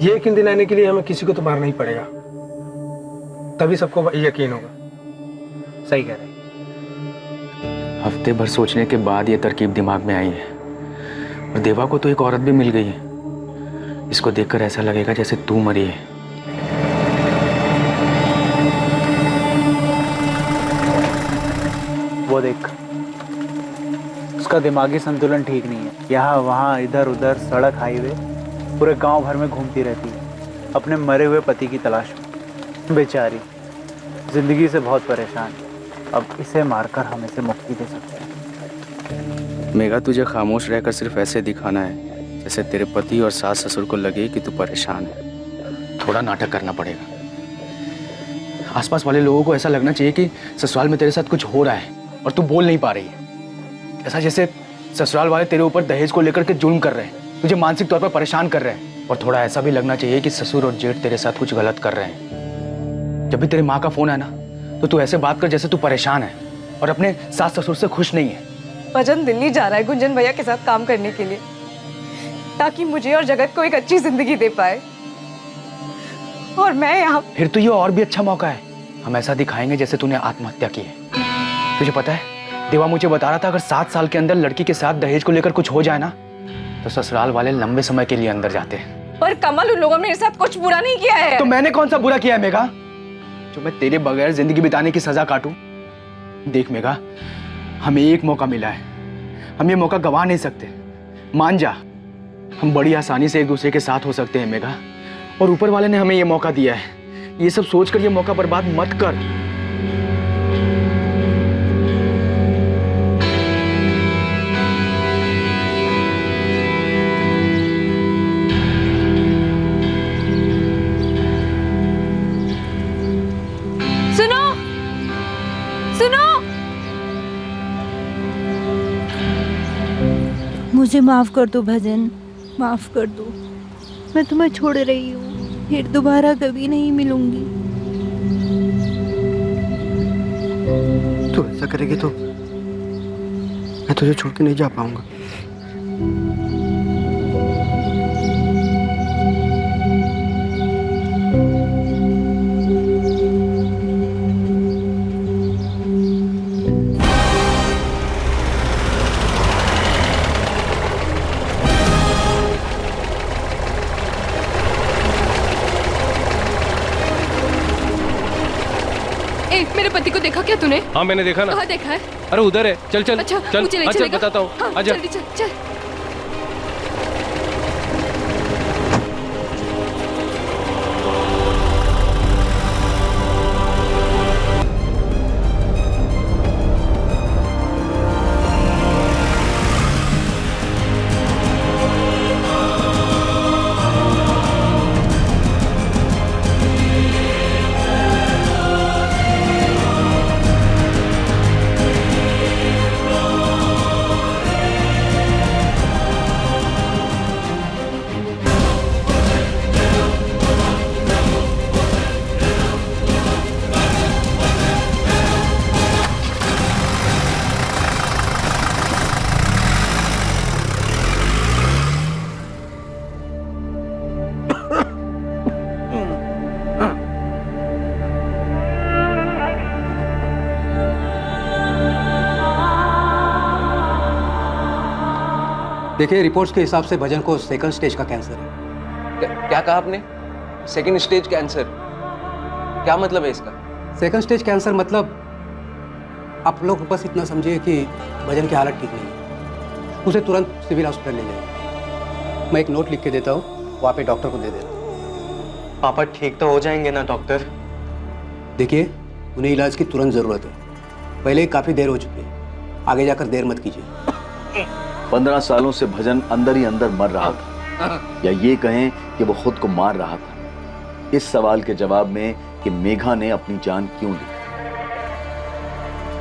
H: ये यकीन दिलाने के लिए हमें किसी को तो मारना ही पड़ेगा, तभी सबको यकीन होगा।
V: सही कह रहे।
A: हफ्ते भर सोचने के बाद ये तरकीब दिमाग में आई है, और देवा को तो एक औरत भी मिल गई है। इसको देखकर ऐसा लगेगा जैसे तू मरी है।
V: वो देख, उसका दिमागी संतुलन ठीक नहीं है। यहाँ वहाँ इधर उधर, सड़क, हाईवे, पूरे गांव भर में घूमती रहती है अपने मरे हुए पति की तलाश में। बेचारी जिंदगी से बहुत परेशान है। अब इसे मारकर हम इसे मुक्ति दे सकते हैं।
C: मेघा, तुझे खामोश रहकर सिर्फ ऐसे दिखाना है जैसे तेरे पति और सास ससुर को लगे कि तू परेशान है।
A: थोड़ा नाटक करना पड़ेगा। आसपास वाले लोगों को ऐसा लगना चाहिए कि ससुराल में तेरे साथ कुछ हो रहा है और तू बोल नहीं पा रही है। ऐसा जैसे ससुराल वाले तेरे ऊपर दहेज को लेकर के जुल्म कर रहे हैं, तुझे मानसिक तौर पर परेशान कर रहे हैं। और थोड़ा ऐसा भी लगना चाहिए कि ससुर और जेठ तेरे साथ कुछ गलत कर रहे हैं। जब भी तेरी माँ का फोन है ना, तो तू ऐसे बात कर जैसे तू परेशान है और अपने सास ससुर से खुश नहीं है।
D: भजन दिल्ली जा रहा है गुंजन भैया के साथ काम करने के लिए, ताकि मुझे और जगत को एक अच्छी जिंदगी दे पाए। और मैं यहाँ।
A: फिर तो ये और भी अच्छा मौका है। हम ऐसा दिखाएंगे जैसे तूने आत्महत्या की है। तुझे पता है, देवा मुझे बता रहा था अगर 7 साल के अंदर लड़की के साथ दहेज को लेकर कुछ हो जाए ना, तो ससुराल वाले लंबे समय के लिए अंदर जाते हैं।
D: पर कमल, उन लोगों ने मेरे साथ कुछ बुरा नहीं किया है।
A: तो मैंने कौन सा बुरा किया है मेघा, जो मैं तेरे बगैर जिंदगी बिताने की सजा काटूं? देख मेघा, हमें एक मौका मिला है, हम ये मौका गवा नहीं सकते। मान जा, हम बड़ी आसानी से एक दूसरे के साथ हो सकते हैं मेघा, और ऊपर वाले ने हमें ये मौका दिया है। ये सब सोचकर ये मौका बर्बाद मत कर।
D: सुनो, सुनो।
U: मुझे माफ़ कर दो भजन, माफ़ कर दो। मैं तुम्हें छोड़ रही हूँ, फिर दोबारा कभी नहीं मिलूंगी।
K: तू ऐसा करेगी तो मैं तुझे छोड़ के नहीं जा पाऊंगा।
D: मेरे पति को देखा क्या तूने?
H: हाँ मैंने देखा ना।
D: कहाँ देखा है?
H: अरे उधर है, चल चल
D: अच्छा,
H: चल
D: मुझे ले
H: चल
D: चलेगा?
H: बताता हूँ।
D: हाँ,
H: आजा।
D: जल्दी चल चल।
J: देखिए, रिपोर्ट्स के हिसाब से भजन को सेकंड स्टेज का कैंसर है।
H: क्या कहा आपने? Second stage cancer? क्या मतलब है इसका?
J: सेकंड स्टेज कैंसर मतलब आप लोग बस इतना समझिए कि भजन की हालत ठीक नहीं है, उसे तुरंत सिविल हॉस्पिटल ले जाइए। मैं एक नोट लिख के देता हूँ, वो आप डॉक्टर को दे देना।
K: पापा ठीक तो हो जाएंगे ना डॉक्टर?
J: देखिए, उन्हें इलाज की तुरंत ज़रूरत है। पहले ही काफ़ी देर हो चुकी है, आगे जाकर देर मत कीजिए।
A: 15 सालों से भजन अंदर ही अंदर मर रहा था, या ये कहें कि वो खुद को मार रहा था। इस सवाल के जवाब में कि मेघा ने अपनी जान क्यों ली।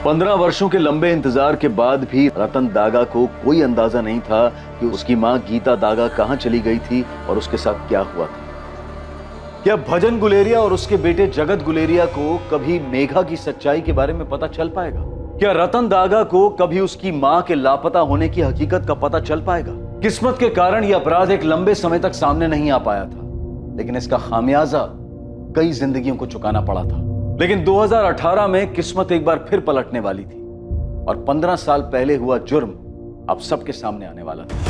A: 15 वर्षों के लंबे इंतजार के बाद भी रतन दागा को कोई अंदाजा नहीं था कि उसकी मां गीता दागा कहां चली गई थी और उसके साथ क्या हुआ था। क्या भजन गुलेरिया और उसके बेटे जगत गुलेरिया को कभी मेघा की सच्चाई के बारे में पता चल पाएगा? क्या रतन दागा को कभी उसकी मां के लापता होने की हकीकत का पता चल पाएगा? किस्मत के कारण यह अपराध एक लंबे समय तक सामने नहीं आ पाया था, लेकिन इसका खामियाजा कई जिंदगियों को चुकाना पड़ा था। लेकिन 2018 में किस्मत एक बार फिर पलटने वाली थी और 15 साल पहले हुआ जुर्म अब सबके सामने आने वाला था।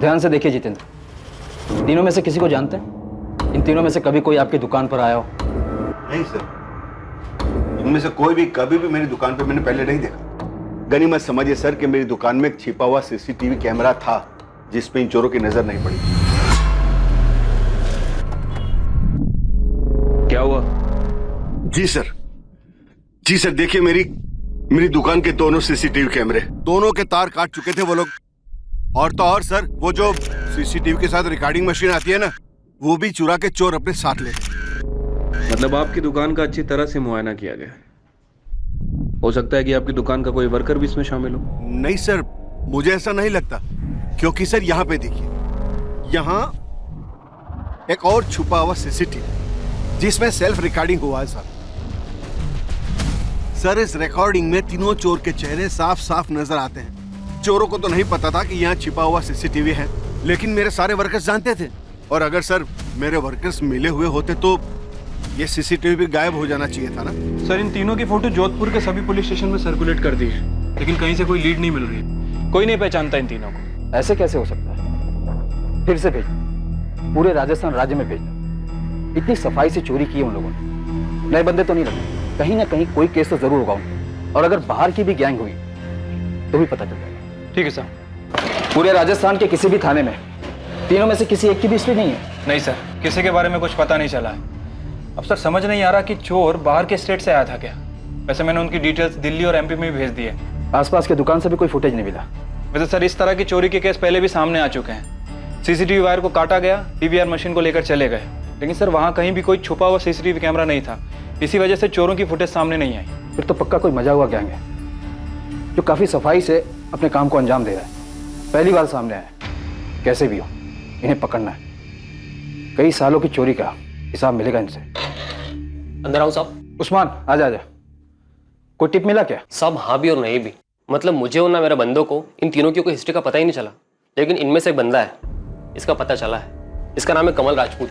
M: ध्यान से देखिए जितेंद्र, तीनों में से किसी को जानते हैं? इन तीनों में से कभी कोई आपकी दुकान पर आया हो?
W: नहीं सर, इनमें से कोई भी कभी भी मेरी दुकान पे मैंने पहले नहीं देखा। गनीमत समझिए सर कि मेरी दुकान में एक छिपा हुआ सीसीटीवी कैमरा था जिस पे इन चोरों की नजर नहीं पड़ी।
H: क्या हुआ?
W: जी सर देखिए, मेरी दुकान के दोनों सीसीटीवी कैमरे, दोनों के तार काट चुके थे वो लोग। और तो और सर, वो जो सीसीटीवी के साथ रिकॉर्डिंग मशीन आती है ना, वो भी चुरा के चोर अपने साथ ले गए।
H: मतलब आपकी दुकान का अच्छी तरह से मुआयना किया गया। हो सकता है कि आपकी दुकान का कोई वर्कर भी इसमें शामिल हो।
W: नहीं सर, मुझे ऐसा नहीं लगता, क्योंकि सर यहाँ पे देखिए, यहाँ एक और छुपा हुआ सीसीटीवी जिसमें सेल्फ रिकॉर्डिंग हुआ है सर। इस रिकॉर्डिंग में तीनों चोर के चेहरे साफ साफ नजर आते हैं। चोरों को तो नहीं पता था कि यहाँ छिपा हुआ सीसीटीवी है, लेकिन मेरे सारे वर्कर्स जानते थे। और अगर सर मेरे वर्कर्स मिले हुए होते तो ये सीसीटीवी भी गायब हो जाना चाहिए था ना।
H: सर, इन तीनों की फोटो जोधपुर के सभी पुलिस स्टेशन में सर्कुलेट कर दी है, लेकिन कहीं से कोई लीड नहीं मिल रही। कोई नहीं पहचानता इन तीनों को।
M: ऐसे कैसे हो सकता है? फिर से भेजना, पूरे राजस्थान राज्य में भेजना। इतनी सफाई से चोरी की है उन लोगों ने, नए बंदे तो नहीं लगे। कहीं ना कहीं कोई केस तो जरूर होगा उनका, और अगर बाहर की भी गैंग हुई तो भी पता चल जाएगा।
H: ठीक है सर।
M: पूरे राजस्थान के किसी भी थाने में तीनों में से किसी एक की भी हिस्ट्री नहीं है?
X: नहीं सर, किसी के बारे में कुछ पता नहीं चला है। अब सर समझ नहीं आ रहा कि चोर बाहर के स्टेट से आया था क्या?
C: वैसे मैंने उनकी डिटेल्स दिल्ली और एमपी में भी भेज दी है।
M: आसपास के दुकान से भी कोई फुटेज नहीं मिला।
C: वैसे सर इस तरह की चोरी के केस पहले भी सामने आ चुके हैं। सीसीटीवी वायर को काटा गया, पीवीआर मशीन को लेकर चले गए, लेकिन सर वहाँ कहीं भी कोई छुपा हुआ सीसीटीवी कैमरा नहीं था। इसी वजह से चोरों की फुटेज सामने नहीं आई।
M: फिर तो पक्का कोई मजा हुआ गैंग है जो काफी सफाई से अपने काम को अंजाम दे रहा है। पहली बार सामने आया। कैसे भी हो इन्हें पकड़ना है। कई सालों की चोरी का हिसाब मिलेगा इनसे।
N: अंदर आओ साहब।
M: उस्मान आजा आजा। कोई टिप मिला क्या?
N: साहब हाँ भी और नहीं भी। मतलब मुझे और ना मेरे बंदों को इन तीनों की कोई हिस्ट्री का पता ही नहीं चला, लेकिन इनमें से एक बंदा है, इसका पता चला है। इसका नाम है कमल राजपूत।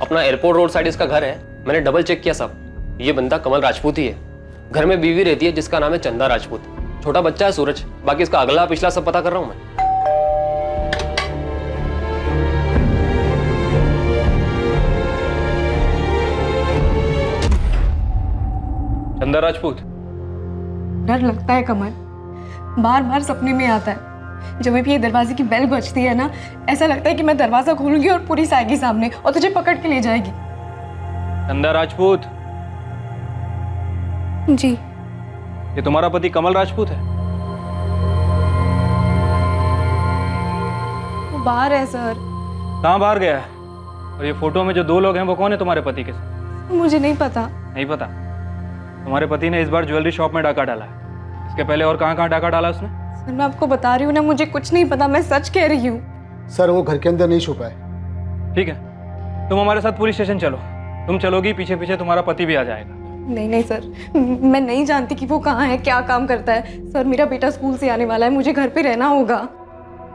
N: अपना एयरपोर्ट रोड साइड इसका घर है। मैंने डबल चेक किया साहब, ये बंदा कमल राजपूत ही है। घर में बीवी रहती है जिसका नाम है चंदा राजपूत। छोटा बच्चा है सूरज। बाकी इसका अगला पिछला सब पता कर रहा हूं मैं।
C: चंदा राजपूत।
D: डर लगता है कमल, बार बार सपने में आता है। जब भी ये दरवाजे की बेल बजती है ना, ऐसा लगता है कि मैं दरवाजा खोलूंगी और पुलिस आएगी सामने और तुझे पकड़ के ले जाएगी।
C: चंदा राजपूत
D: जी।
C: ये तुम्हारा पति कमल राजपूत है?
D: वो बाहर है सर।
C: कहाँ बाहर गया है? और ये फोटो में जो दो लोग हैं वो कौन है तुम्हारे पति के साथ?
D: मुझे नहीं पता।
C: नहीं पता? तुम्हारे पति ने इस बार ज्वेलरी शॉप में डाका डाला है। इसके पहले और कहाँ कहाँ डाका डाला उसने?
D: सर मैं आपको बता रही हूँ ना, मुझे कुछ नहीं पता, मैं सच कह रही हूँ।
K: सर वो घर के अंदर नहीं छुपा है।
C: ठीक है, तुम हमारे साथ पुलिस स्टेशन चलो। तुम चलोगी, पीछे पीछे तुम्हारा पति भी आ जाएगा।
D: नहीं नहीं सर, मैं नहीं जानती कि वो कहाँ है, क्या काम करता है। सर मेरा बेटा स्कूल से आने वाला है, मुझे घर पे रहना होगा।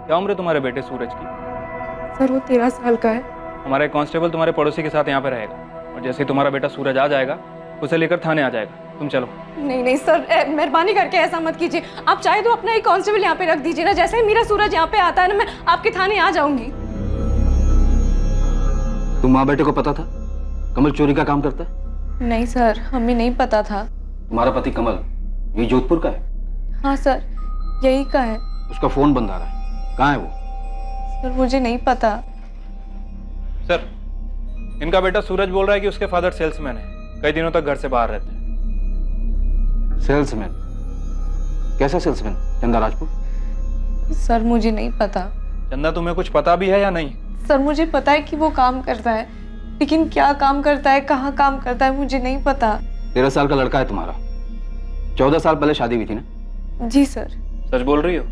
C: क्या उम्र है तुम्हारे बेटे सूरज की?
D: सर वो 13 साल का है।
C: हमारा एक कांस्टेबल तुम्हारे पड़ोसी के साथ यहाँ पे रहेगा, और जैसे ही तुम्हारा बेटा सूरज आ जाएगा उसे लेकर थाने आ जाएगा। तुम चलो।
D: नहीं नहीं सर, मेहरबानी करके ऐसा मत कीजिए। आप चाहे तो अपना एक कांस्टेबल यहाँ पे रख दीजिए ना। जैसे ही मेरा सूरज यहाँ पे आता है ना, मैं आपके थाने आ जाऊंगी।
M: तुम माँ बेटे को पता था कमल चोरी का काम करता है?
D: नहीं सर, हमें नहीं पता था।
M: तुम्हारा पति कमल ये जोधपुर का है?
D: हाँ सर, यही का है।
M: उसका फोन बंद आ रहा है, कहाँ है वो?
D: सर मुझे नहीं पता।
C: सर इनका बेटा सूरज बोल रहा है कि उसके फादर सेल्समैन है, कई दिनों तक घर से बाहर रहते हैं।
M: सेल्समैन? कैसा सेल्समैन? चंदा राजपूत?
D: सर मुझे नहीं पता।
C: चंदा तुम्हें कुछ पता भी है या नहीं?
D: सर मुझे पता है कि वो काम करता है, लेकिन क्या काम करता है, कहाँ काम करता है, मुझे नहीं पता।
M: 13 साल का लड़का है तुम्हारा। 14 साल पहले शादी हुई थी ना?
D: जी सर।
C: सच बोल रही हो?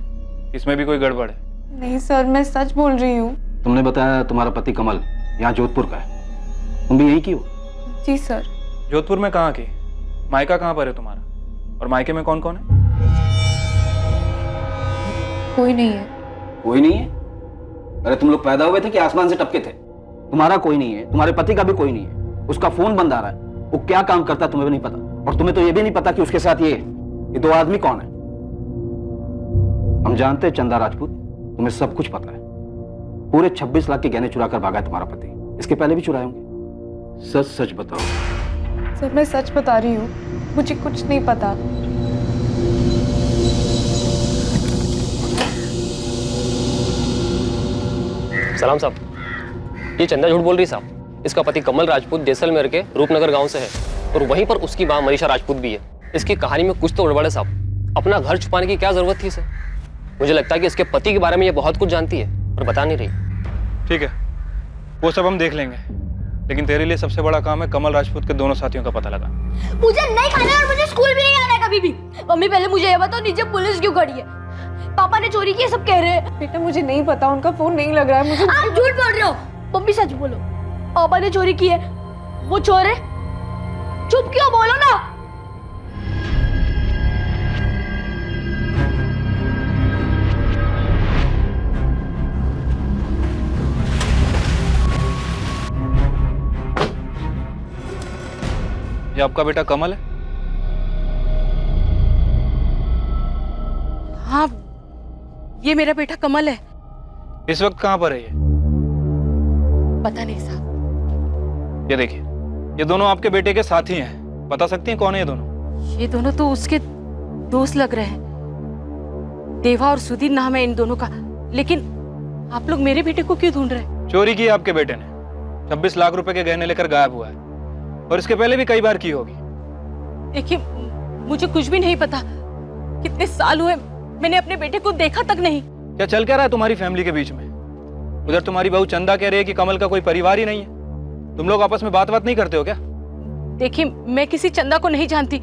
C: इसमें भी कोई गड़बड़ है?
D: नहीं सर, मैं सच बोल रही हूँ।
M: तुमने बताया तुम्हारा पति कमल यहाँ जोधपुर का है, तुम भी यही की हो?
D: जी सर।
C: जोधपुर में कहाँ की? मायका कहाँ पर है तुम्हारा? और मायके में कौन कौन है?
D: कोई नहीं है।
M: कोई नहीं है? अरे तुम लोग पैदा हुए थे कि आसमान से टपके थे? तुम्हारा कोई नहीं है, तुम्हारे पति का भी कोई नहीं है। उसका फोन बंद आ रहा है, वो क्या काम करता है तुम्हें भी नहीं पता, और तुम्हें तो ये भी नहीं पता कि उसके साथ ये दो आदमी कौन है। हम जानते हैं चंदा राजपूत, तुम्हें सब कुछ पता है। पूरे 26 लाख के गहने चुरा कर भागा है तुम्हारा पति। इसके पहले भी चुराए होंगे। सच सच बताओ।
D: सर मैं सच बता रही हूँ, मुझे कुछ नहीं पता।
N: सलाम साहब, ये चंदा झूठ बोल रही साहब। इसका पति कमल राजपूत जैसलमेर के रूपनगर गांव से है, और वहीं पर उसकी मां मनीषा राजपूत भी है। इसकी कहानी में कुछ तो गड़बड़ है साहब। अपना घर छुपाने की क्या जरूरत थी इसे? मुझे लगता है कि इसके पति के बारे में ये बहुत कुछ जानती है और बता नहीं रही।
C: ठीक है, वो सब हम देख लेंगे, लेकिन तेरे लिए सबसे बड़ा काम है कमल राजपूत के दोनों साथियों का पता लगा।
F: मुझे नहीं खाना है और मुझे स्कूल भी नहीं आना है कभी भी। मम्मी पहले मुझे ये बताओ, नीचे पुलिस क्यों खड़ी है? पापा ने चोरी की, सब कह रहे हैं।
D: बेटा मुझे नहीं पता, उनका फोन नहीं लग रहा है मुझे।
F: आप झूठ बोल रहे हो। मम्मी सच बोलो, पापा ने चोरी की है, वो चोर है। चुप क्यों, बोलो ना।
C: ये आपका बेटा कमल है?
D: हाँ, ये मेरा बेटा कमल है।
C: इस वक्त कहाँ पर है ये?
D: पता नहीं साहब।
C: ये देखिए, ये दोनों आपके बेटे के साथी हैं। बता सकती हैं कौन है ये दोनों?
D: ये दोनों तो उसके दोस्त लग रहे हैं। देवा और सुधीर नाम है इन दोनों का। लेकिन आप लोग मेरे बेटे को क्यों ढूंढ रहे हैं?
C: चोरी की आपके बेटे ने। 26 लाख रुपए के गहने लेकर गायब हुआ है, और इसके पहले भी कई बार की होगी।
D: देखिए,
O: मुझे कुछ भी नहीं पता। कितने साल हुए मैंने अपने बेटे को देखा तक नहीं।
C: क्या चल क्या रहा है तुम्हारी फैमिली के बीच में? उधर तुम्हारी बहू चंदा कह रही है कि कमल का कोई परिवार ही नहीं है। तुम लोग आपस में बात नहीं करते हो क्या?
O: देखिए, मैं किसी चंदा को नहीं जानती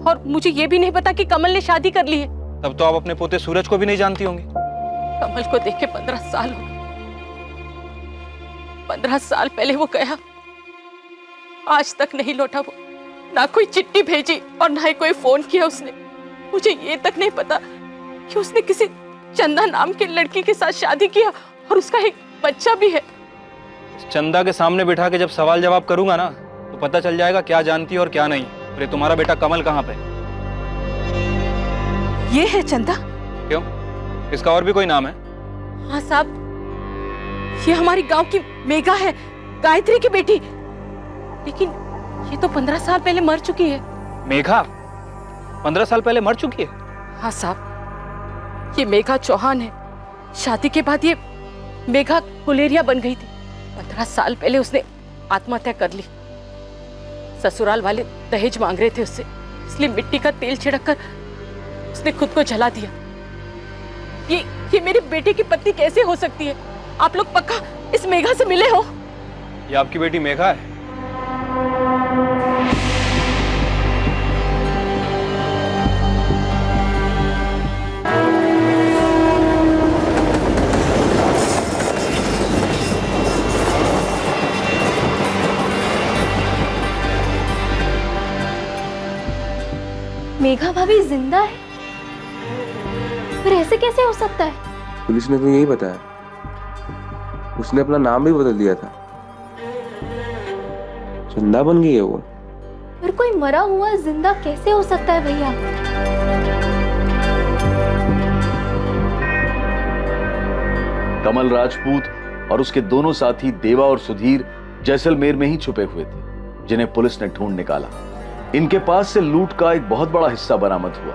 O: और मुझे ये भी नहीं पता कि कमल ने शादी कर ली है।
C: तब तो आप अपने पोते सूरज को भी नहीं जानती होंगी।
O: कमल को देख के 15 साल हो गए। 15 साल पहले वो गया, आज तक नहीं लौटा। वो ना कोई चिट्ठी भेजी और ना ही कोई फोन किया उसने। मुझे ये तक नहीं पता कि उसने किसी चंदा नाम की लड़की के साथ शादी किया और उसका एक बच्चा भी है।
C: चंदा के सामने बिठा के जब सवाल जवाब करूंगा ना तो पता चल जाएगा क्या जानती है और क्या नहीं। अरे तुम्हारा बेटा कमल कहाँ पे?
O: ये है चंदा?
C: क्यों, इसका और भी कोई नाम है?
O: हाँ साहब, ये हमारी गांव की मेघा है, गायत्री की बेटी। लेकिन ये तो 15 साल पहले मर चुकी है।
C: मेघा 15 साल पहले मर चुकी है?
O: हाँ साहब, ये मेघा चौहान है। शादी के बाद ये मेघा गुलेरिया बन गई थी। 15 साल पहले उसने आत्महत्या कर ली। ससुराल वाले दहेज मांग रहे थे उससे, इसलिए मिट्टी का तेल छिड़ककर उसने खुद को जला दिया। ये मेरी बेटे की पत्नी कैसे हो सकती है? आप लोग पक्का इस मेघा से मिले हो?
C: ये आपकी बेटी मेघा है?
F: मेघा भाभी जिंदा है? पर ऐसे कैसे हो सकता है?
R: पुलिस ने तो यही बताया। उसने अपना नाम भी बदल दिया था, चंदा बन गई है वो।
F: पर कोई मरा हुआ जिंदा कैसे हो सकता है भैया?
A: कमल राजपूत और उसके दोनों साथी देवा और सुधीर जैसलमेर में ही छुपे हुए थे, जिन्हें पुलिस ने ढूंढ निकाला। इनके पास से लूट का एक बहुत बड़ा हिस्सा बरामद हुआ,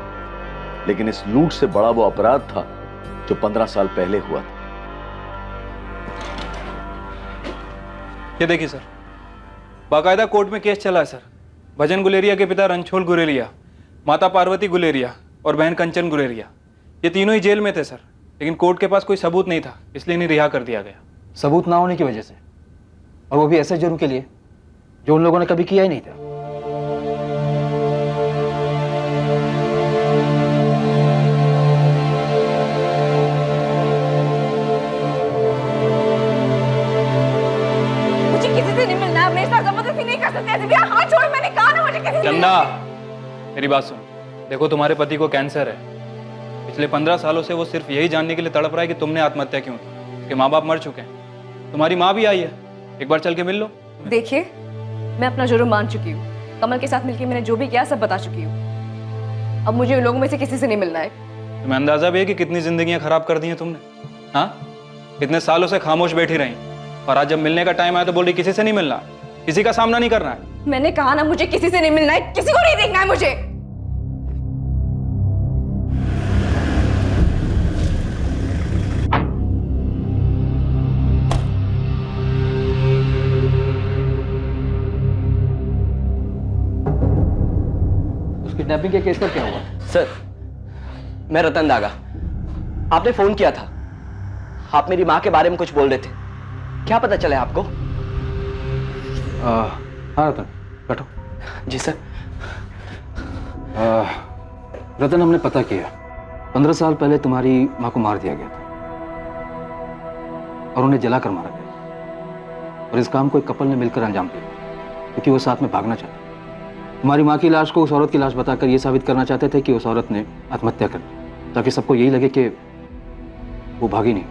A: लेकिन इस लूट से बड़ा वो अपराध था जो 15 साल पहले हुआ था।
C: ये देखिए सर, बाकायदा कोर्ट में केस चला है सर। भजन गुलेरिया के पिता रणछोड़ गुलेरिया, माता पार्वती गुलेरिया और बहन कंचन गुलेरिया, ये तीनों ही जेल में थे सर। लेकिन कोर्ट के पास कोई सबूत नहीं था, इसलिए इन्हें रिहा कर दिया गया।
M: सबूत ना होने की वजह से, और वो भी ऐसे जुर्म के लिए जो उन लोगों ने कभी किया ही नहीं था।
C: चंदा, मेरी बात सुन। देखो, तुम्हारे पति को कैंसर है। पिछले 15 सालों से वो सिर्फ यही जानने के लिए तड़प रहा है कि तुमने आत्महत्या क्यों की। उसके माँ बाप मर चुके हैं, तुम्हारी माँ भी आई है, एक बार चल के मिल लो।
B: देखिए, मैं अपना जुर्म मान चुकी हूँ। कमल के साथ मिलकर मैंने जो भी किया सब बता चुकी हूँ। अब मुझे उन लोगों में से किसी से नहीं मिलना है।
C: तुम्हें अंदाजा भी है कि कितनी जिंदगियां खराब कर दी हैं तुमने? हाँ, इतने सालों से खामोश बैठी रही, और आज जब मिलने का टाइम आया तो बोल रही किसी से नहीं मिलना, किसी का सामना नहीं करना है।
B: मैंने कहा ना, मुझे किसी से नहीं मिलना है, किसी को नहीं देखना है मुझे।
M: उस किडनैपिंग के केस पर क्या हुआ?
S: सर, मैं रतन दागा। आपने फोन किया था, आप मेरी माँ के बारे में कुछ बोल रहे थे, क्या पता चले आपको?
M: हाँ रतन, बैठो।
S: जी सर।
M: रतन, हमने पता किया 15 साल पहले तुम्हारी माँ को मार दिया गया था और उन्हें जलाकर मारा गया, और इस काम को एक कपल ने मिलकर अंजाम दिया क्योंकि वो साथ में भागना चाहते। तुम्हारी माँ की लाश को उस औरत की लाश बताकर ये साबित करना चाहते थे कि उस औरत ने आत्महत्या कर ली, ताकि सबको यही लगे कि वो भागी नहीं,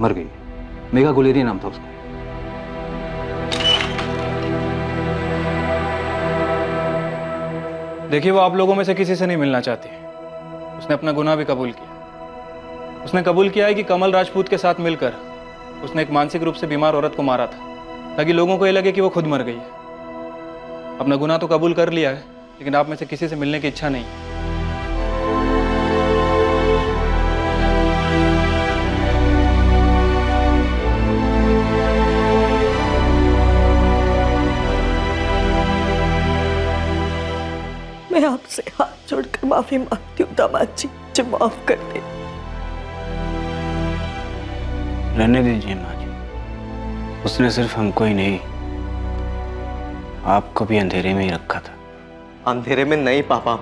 M: मर गई। मेघा गुलेरिया नाम था उसका।
C: देखिए, वो आप लोगों में से किसी से नहीं मिलना चाहती। उसने अपना गुनाह भी कबूल किया। उसने कबूल किया है कि कमल राजपूत के साथ मिलकर उसने एक मानसिक रूप से बीमार औरत को मारा था, ताकि लोगों को ये लगे कि वो खुद मर गई है। अपना गुनाह तो कबूल कर लिया है, लेकिन आप में से किसी से मिलने की इच्छा नहीं।
I: मैं आपसे हाथ जोड़कर माफी मांगती हूँ दामाद जी, मुझे माफ कर दे।
E: रहने दीजिए माँ जी, उसने सिर्फ हमको ही नहीं आपको भी अंधेरे में ही रखा था।
H: अंधेरे में नहीं पापा,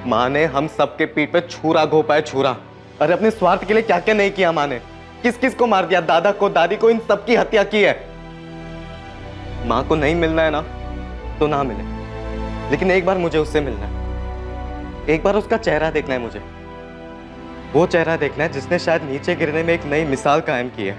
H: माँ ने हम सबके पीठ पे छुरा घोपा है, छुरा। अरे अपने स्वार्थ के लिए क्या क्या नहीं किया माँ ने, किस किस को मार दिया, दादा को, दादी को, इन सबकी हत्या की है। माँ को नहीं मिलना है ना तो ना मिले, लेकिन एक बार मुझे उससे मिलना है, एक बार उसका चेहरा देखना है मुझे, वो चेहरा देखना है जिसने शायद नीचे गिरने में एक नई मिसाल कायम की है।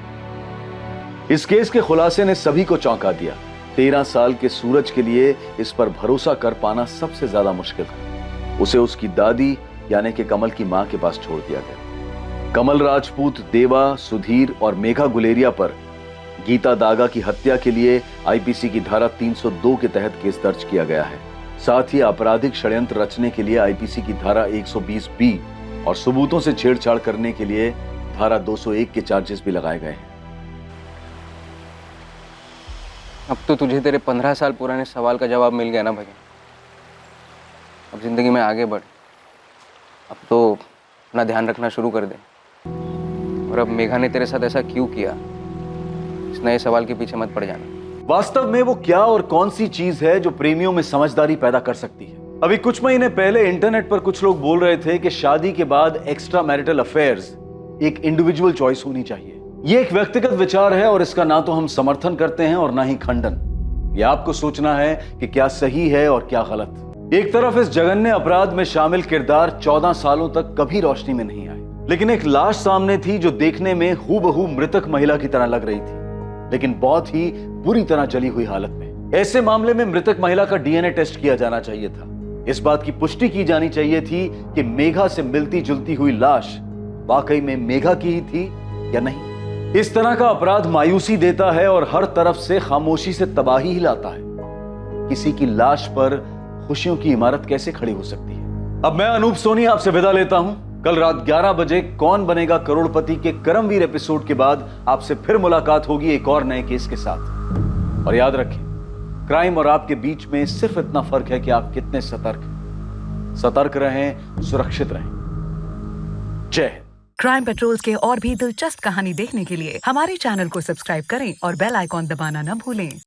A: इस केस के खुलासे ने सभी को चौंका दिया। 13 साल के सूरज के लिए इस पर भरोसा कर पाना सबसे ज्यादा मुश्किल था। उसे उसकी दादी यानी कि कमल की मां के पास छोड़ दिया गया। कमल राजपूत, देवा, सुधीर और मेघा गुलेरिया पर गीता दागा की हत्या के लिए आईपीसी की धारा 302 के तहत केस दर्ज किया गया है। साथ ही आपराधिक षड्यंत्र रचने के लिए आईपीसी की धारा 120 बी और सबूतों से छेड़छाड़ करने के लिए धारा 201 के चार्जेस भी लगाए गए हैं।
C: अब तो तुझे तेरे 15 साल पुराने सवाल का जवाब मिल गया ना भजन। अब जिंदगी में आगे बढ़, अब तो अपना ध्यान रखना शुरू कर दे। और अब मेघा ने तेरे साथ ऐसा क्यों किया, इस नए सवाल के पीछे मत पड़ जाना।
A: वास्तव में वो क्या और कौन सी चीज है जो प्रेमियों में समझदारी पैदा कर सकती है। अभी कुछ महीने पहले इंटरनेट पर कुछ लोग बोल रहे थे कि शादी के बाद एक्स्ट्रा मैरिटल अफेयर्स एक इंडिविजुअल चॉइस होनी चाहिए। ये एक व्यक्तिगत विचार है और इसका ना तो हम समर्थन करते हैं और ना ही खंडन। ये आपको सोचना है कि क्या सही है और क्या गलत। एक तरफ इस जघन्य अपराध में शामिल किरदार 14 सालों तक कभी रोशनी में नहीं आए, लेकिन एक लाश सामने थी जो देखने में हूबहू मृतक महिला की तरह लग रही थी, लेकिन बहुत ही बुरी तरह जली हुई हालत में। ऐसे मामले में मृतक महिला का डीएनए टेस्ट किया जाना चाहिए था। इस बात की पुष्टि की जानी चाहिए थी कि मेघा से मिलती जुलती हुई लाश वाकई में मेघा की ही थी या नहीं। इस तरह का अपराध मायूसी देता है और हर तरफ से खामोशी से तबाही ही लाता है। किसी की लाश पर खुशियों की इमारत कैसे खड़ी हो सकती है। अब मैं अनूप सोनी आपसे विदा लेता हूं। कल रात 11 बजे कौन बनेगा करोड़पति के करमवीर एपिसोड के बाद आपसे फिर मुलाकात होगी एक और नए केस के साथ। और याद रखें, क्राइम और आपके बीच में सिर्फ इतना फर्क है कि आप कितने सतर्क रहें, सुरक्षित रहें। जय हिंद।
L: क्राइम पेट्रोल्स के और भी दिलचस्प कहानी देखने के लिए हमारे चैनल को सब्सक्राइब करें और बेल आइकॉन दबाना न भूलें।